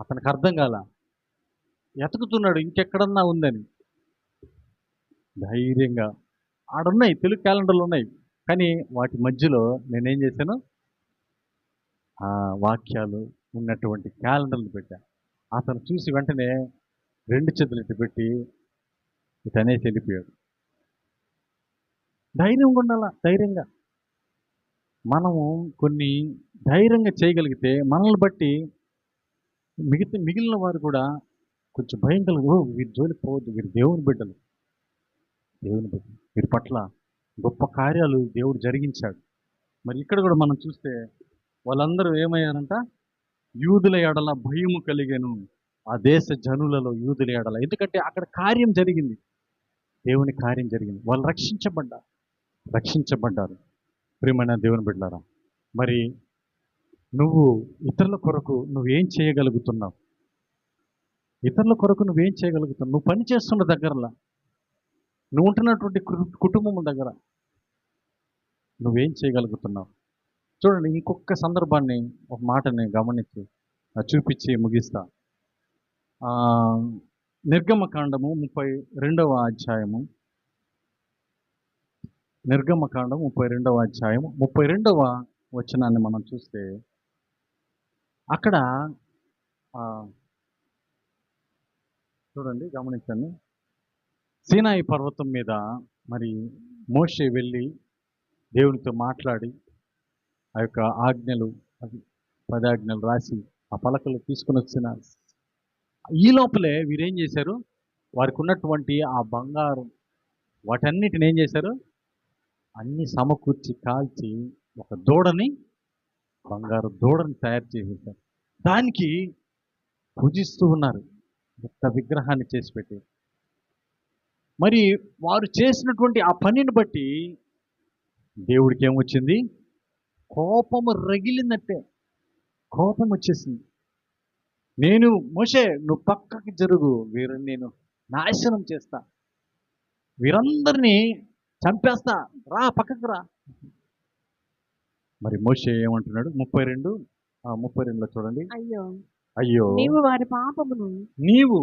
అతనికి అర్థం కాల, ఎతుకుతున్నాడు ఇంకెక్కడన్నా ఉందని. ధైర్యంగా ఆడున్నాయి, తెలుగు క్యాలెండర్లు ఉన్నాయి, కానీ వాటి మధ్యలో నేనేం చేశాను? ఆ వాక్యాలు ఉన్నటువంటి క్యాలెండర్లు పెట్టా. అతను చూసి వెంటనే 2 చేతులు ఎత్తి పెట్టి ఇతనేసి వెళ్ళిపోయాడు. ధైర్యంగా ఉండాలా. ధైర్యంగా మనము కొన్ని ధైర్యంగా చేయగలిగితే మనల్ని బట్టి మిగిలిన వారు కూడా కొంచెం భయం కలుగు, వీరి జోలికి పోవద్దు, వీరు దేవుని బిడ్డలు, వీరి పట్ల గొప్ప కార్యాలు దేవుడు జరిగించాడు. మరి ఇక్కడ కూడా మనం చూస్తే వాళ్ళందరూ ఏమయ్యారంట? యూదుల ఎడల భయము కలిగెను. ఆ దేశ జనులలో యూదుల ఎడల, ఎందుకంటే అక్కడ కార్యం జరిగింది, దేవుని కార్యం జరిగింది. వాళ్ళు రక్షించబడ్డారు. ప్రియమైన దేవుని బిడ్డలారా, మరి నువ్వు ఇతరుల కొరకు నువ్వేం చేయగలుగుతున్నావు? నువ్వు పని చేస్తున్న దగ్గరలా, నువ్వు ఉంటున్నటువంటి కుటుంబం దగ్గర నువ్వేం చేయగలుగుతున్నావు? చూడండి, ఇంకొక సందర్భాన్ని, ఒక మాటని గమనించి చూపించి ముగిస్తా. నిర్గమకాండము 32వ అధ్యాయము, 32వ అధ్యాయము 32వ వచనాన్ని మనం చూస్తే, అక్కడ ఆ, చూడండి, గమనించండి. సీనాయి పర్వతం మీద మరి మోషే వెళ్ళి దేవునితో మాట్లాడి ఆ యొక్క ఆజ్ఞలు, అది 10 ఆజ్ఞలు రాసి ఆ పలకలు తీసుకుని వచ్చిన ఈ లోపలే వీరేం చేశారు, వారికి ఉన్నటువంటి ఆ బంగారం వాటన్నిటిని ఏం చేశారు, అన్ని సమకూర్చి కాల్చి ఒక దూడని, బంగారు దూడని తయారు చేసేసారు. దానికి పూజిస్తూ ఉన్నారు, ఒక విగ్రహాన్ని చేసి పెట్టి. మరి వారు చేసినటువంటి ఆ పనిని బట్టి దేవుడికి ఏమొచ్చింది, కోపము రగిలినట్టే కోపం వచ్చేసింది. నేను మోషే నువ్వు పక్కకి జరుగు, వీరిని నేను నాశనం చేస్తా, వీరందరినీ చంపేస్తా, రా పక్కకు రా. మరి మోషే ఏమంటున్నాడు, 32లో చూడండి. అయ్యో అయ్యో నీవు వారి పాపమును నీవు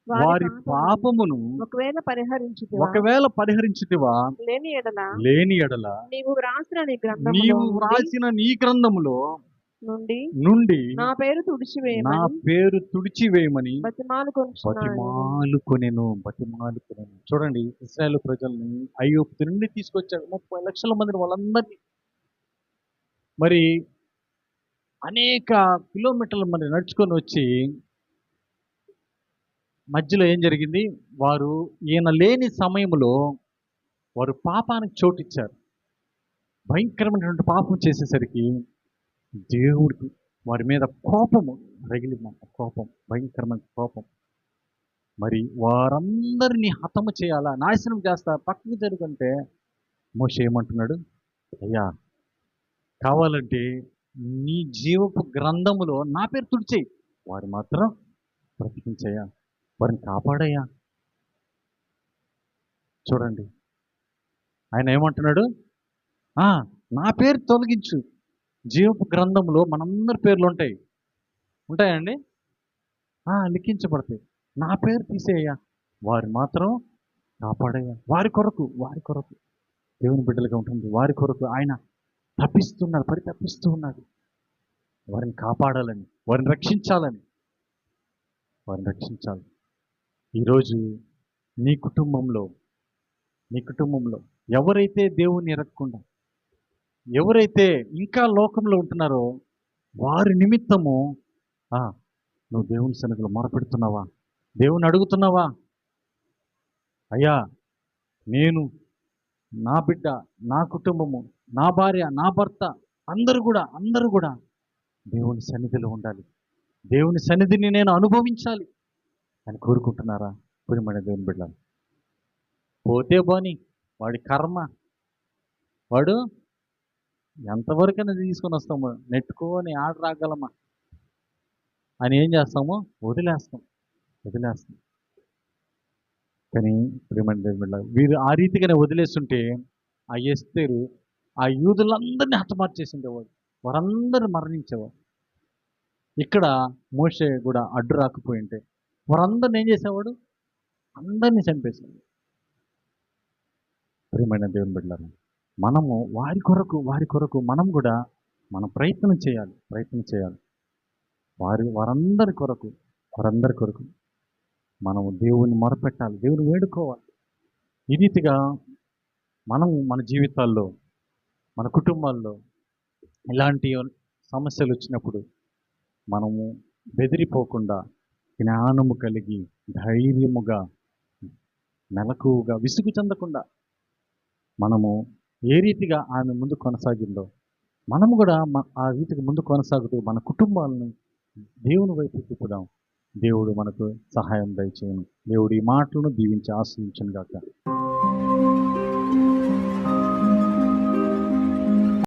వారి పాపమును ఒకవేళ పరిహరించుటివా లేని ఎడల నీవు వ్రాసిన నీ నీవు గ్రంథములో వ్రాసిన నీ గ్రంథములో నుండి నా పేరు తుడిచివేయమని బతిమాలుకొనుచున్నాను. బతిమాలుకొనెను. చూడండి, ఇశ్రాయేలు ప్రజల్ని ఐగుప్తు నుండి తీసుకొచ్చాడు, 30 లక్షల మందిని, వాళ్ళందరినీ మరి అనేక కిలోమీటర్ల మంది నడుచుకొని వచ్చి మధ్యలో ఏం జరిగింది, వారు ఈయన లేని సమయంలో వారు పాపానికి చోటిచ్చారు. భయంకరమైనటువంటి పాపం చేసేసరికి దేవుడికి వారి మీద కోపము రగిలిందంట. కోపం, భయంకరమైన కోపం. మరి వారందరినీ హతము చేయాలా, నాశనం చేస్తా, పక్కకు జరుగుంటే మోషే ఏమంటున్నాడు, అయ్యా కావాలంటే నీ జీవపు గ్రంథములో నా పేరు తుడిచేయి, వారు మాత్రం బ్రతికించయ్యా, వారిని కాపాడయ్యా. చూడండి, ఆయన ఏమంటున్నాడు, నా పేరు తొలగించు, జీవపు గ్రంథంలో మనందరి పేర్లు ఉంటాయండి, లిఖించబడతాయి, నా పేరు తీసేయ్యా, వారు మాత్రం కాపాడయ్యా. వారి కొరకు దేవుని బిడ్డలుగా ఉంటుంది, వారి కొరకు ఆయన పరితపిస్తూ ఉన్నాడు, వారిని కాపాడాలని, వారిని రక్షించాలి. ఈరోజు నీ కుటుంబంలో ఎవరైతే దేవుణ్ణి ఎరగకుండా, ఎవరైతే ఇంకా లోకంలో ఉంటున్నారో వారి నిమిత్తము నువ్వు దేవుని సన్నిధిలో మొరపెడుతున్నావా, దేవుని అడుగుతున్నావా, అయ్యా నేను, నా బిడ్డ, నా కుటుంబము, నా భార్య, నా భర్త, అందరూ కూడా దేవుని సన్నిధిలో ఉండాలి, దేవుని సన్నిధిని నేను అనుభవించాలి అని కోరుకుంటున్నారా? ప్రియమైన దేవుని బిడ్డ, పోతే పోని, వాడి కర్మ, వాడు ఎంతవరకైనా తీసుకొని వస్తాము, నెట్టుకొని ఆడ రాగలమా అని ఏం చేస్తాము, వదిలేస్తాం. కానీ ప్రియమైన దేవుని బిడ్డ, వీరు ఆ రీతిగానే వదిలేస్తుంటే ఆ ఎస్తేరు ఆ యూదులందరినీ హతమార్చేసిండేవాడు, వారందరూ మరణించేవాడు. ఇక్కడ మోషే కూడా అడ్డు రాకపోయింటే వారందరిని ఏం చేసేవాడు, అందరినీ చంపేశాడు. ప్రియమైన దేవుని బిడ్డలారా, మనము వారి కొరకు మనం కూడా మనం ప్రయత్నం చేయాలి. వారందరి కొరకు మనము దేవుని మొరపెట్టాలి, దేవుని వేడుకోవాలి. ఈ రీతిగా మనము మన జీవితాల్లో, మన కుటుంబాల్లో ఇలాంటి సమస్యలు వచ్చినప్పుడు మనము బెదిరిపోకుండా, జ్ఞానము కలిగి, ధైర్యముగా, మెలకువగా, విసుగు చెందకుండా మనము ఏ రీతిగా ఆమె ముందు కొనసాగిందో మనము కూడా ఆ రీతికి ముందు కొనసాగుతూ మన కుటుంబాలను దేవుని వైపు తిప్పుదాం. దేవుడు మనకు సహాయం దయచేయను. దేవుడి మాటలను దీవించి ఆశ్రయించును గాక.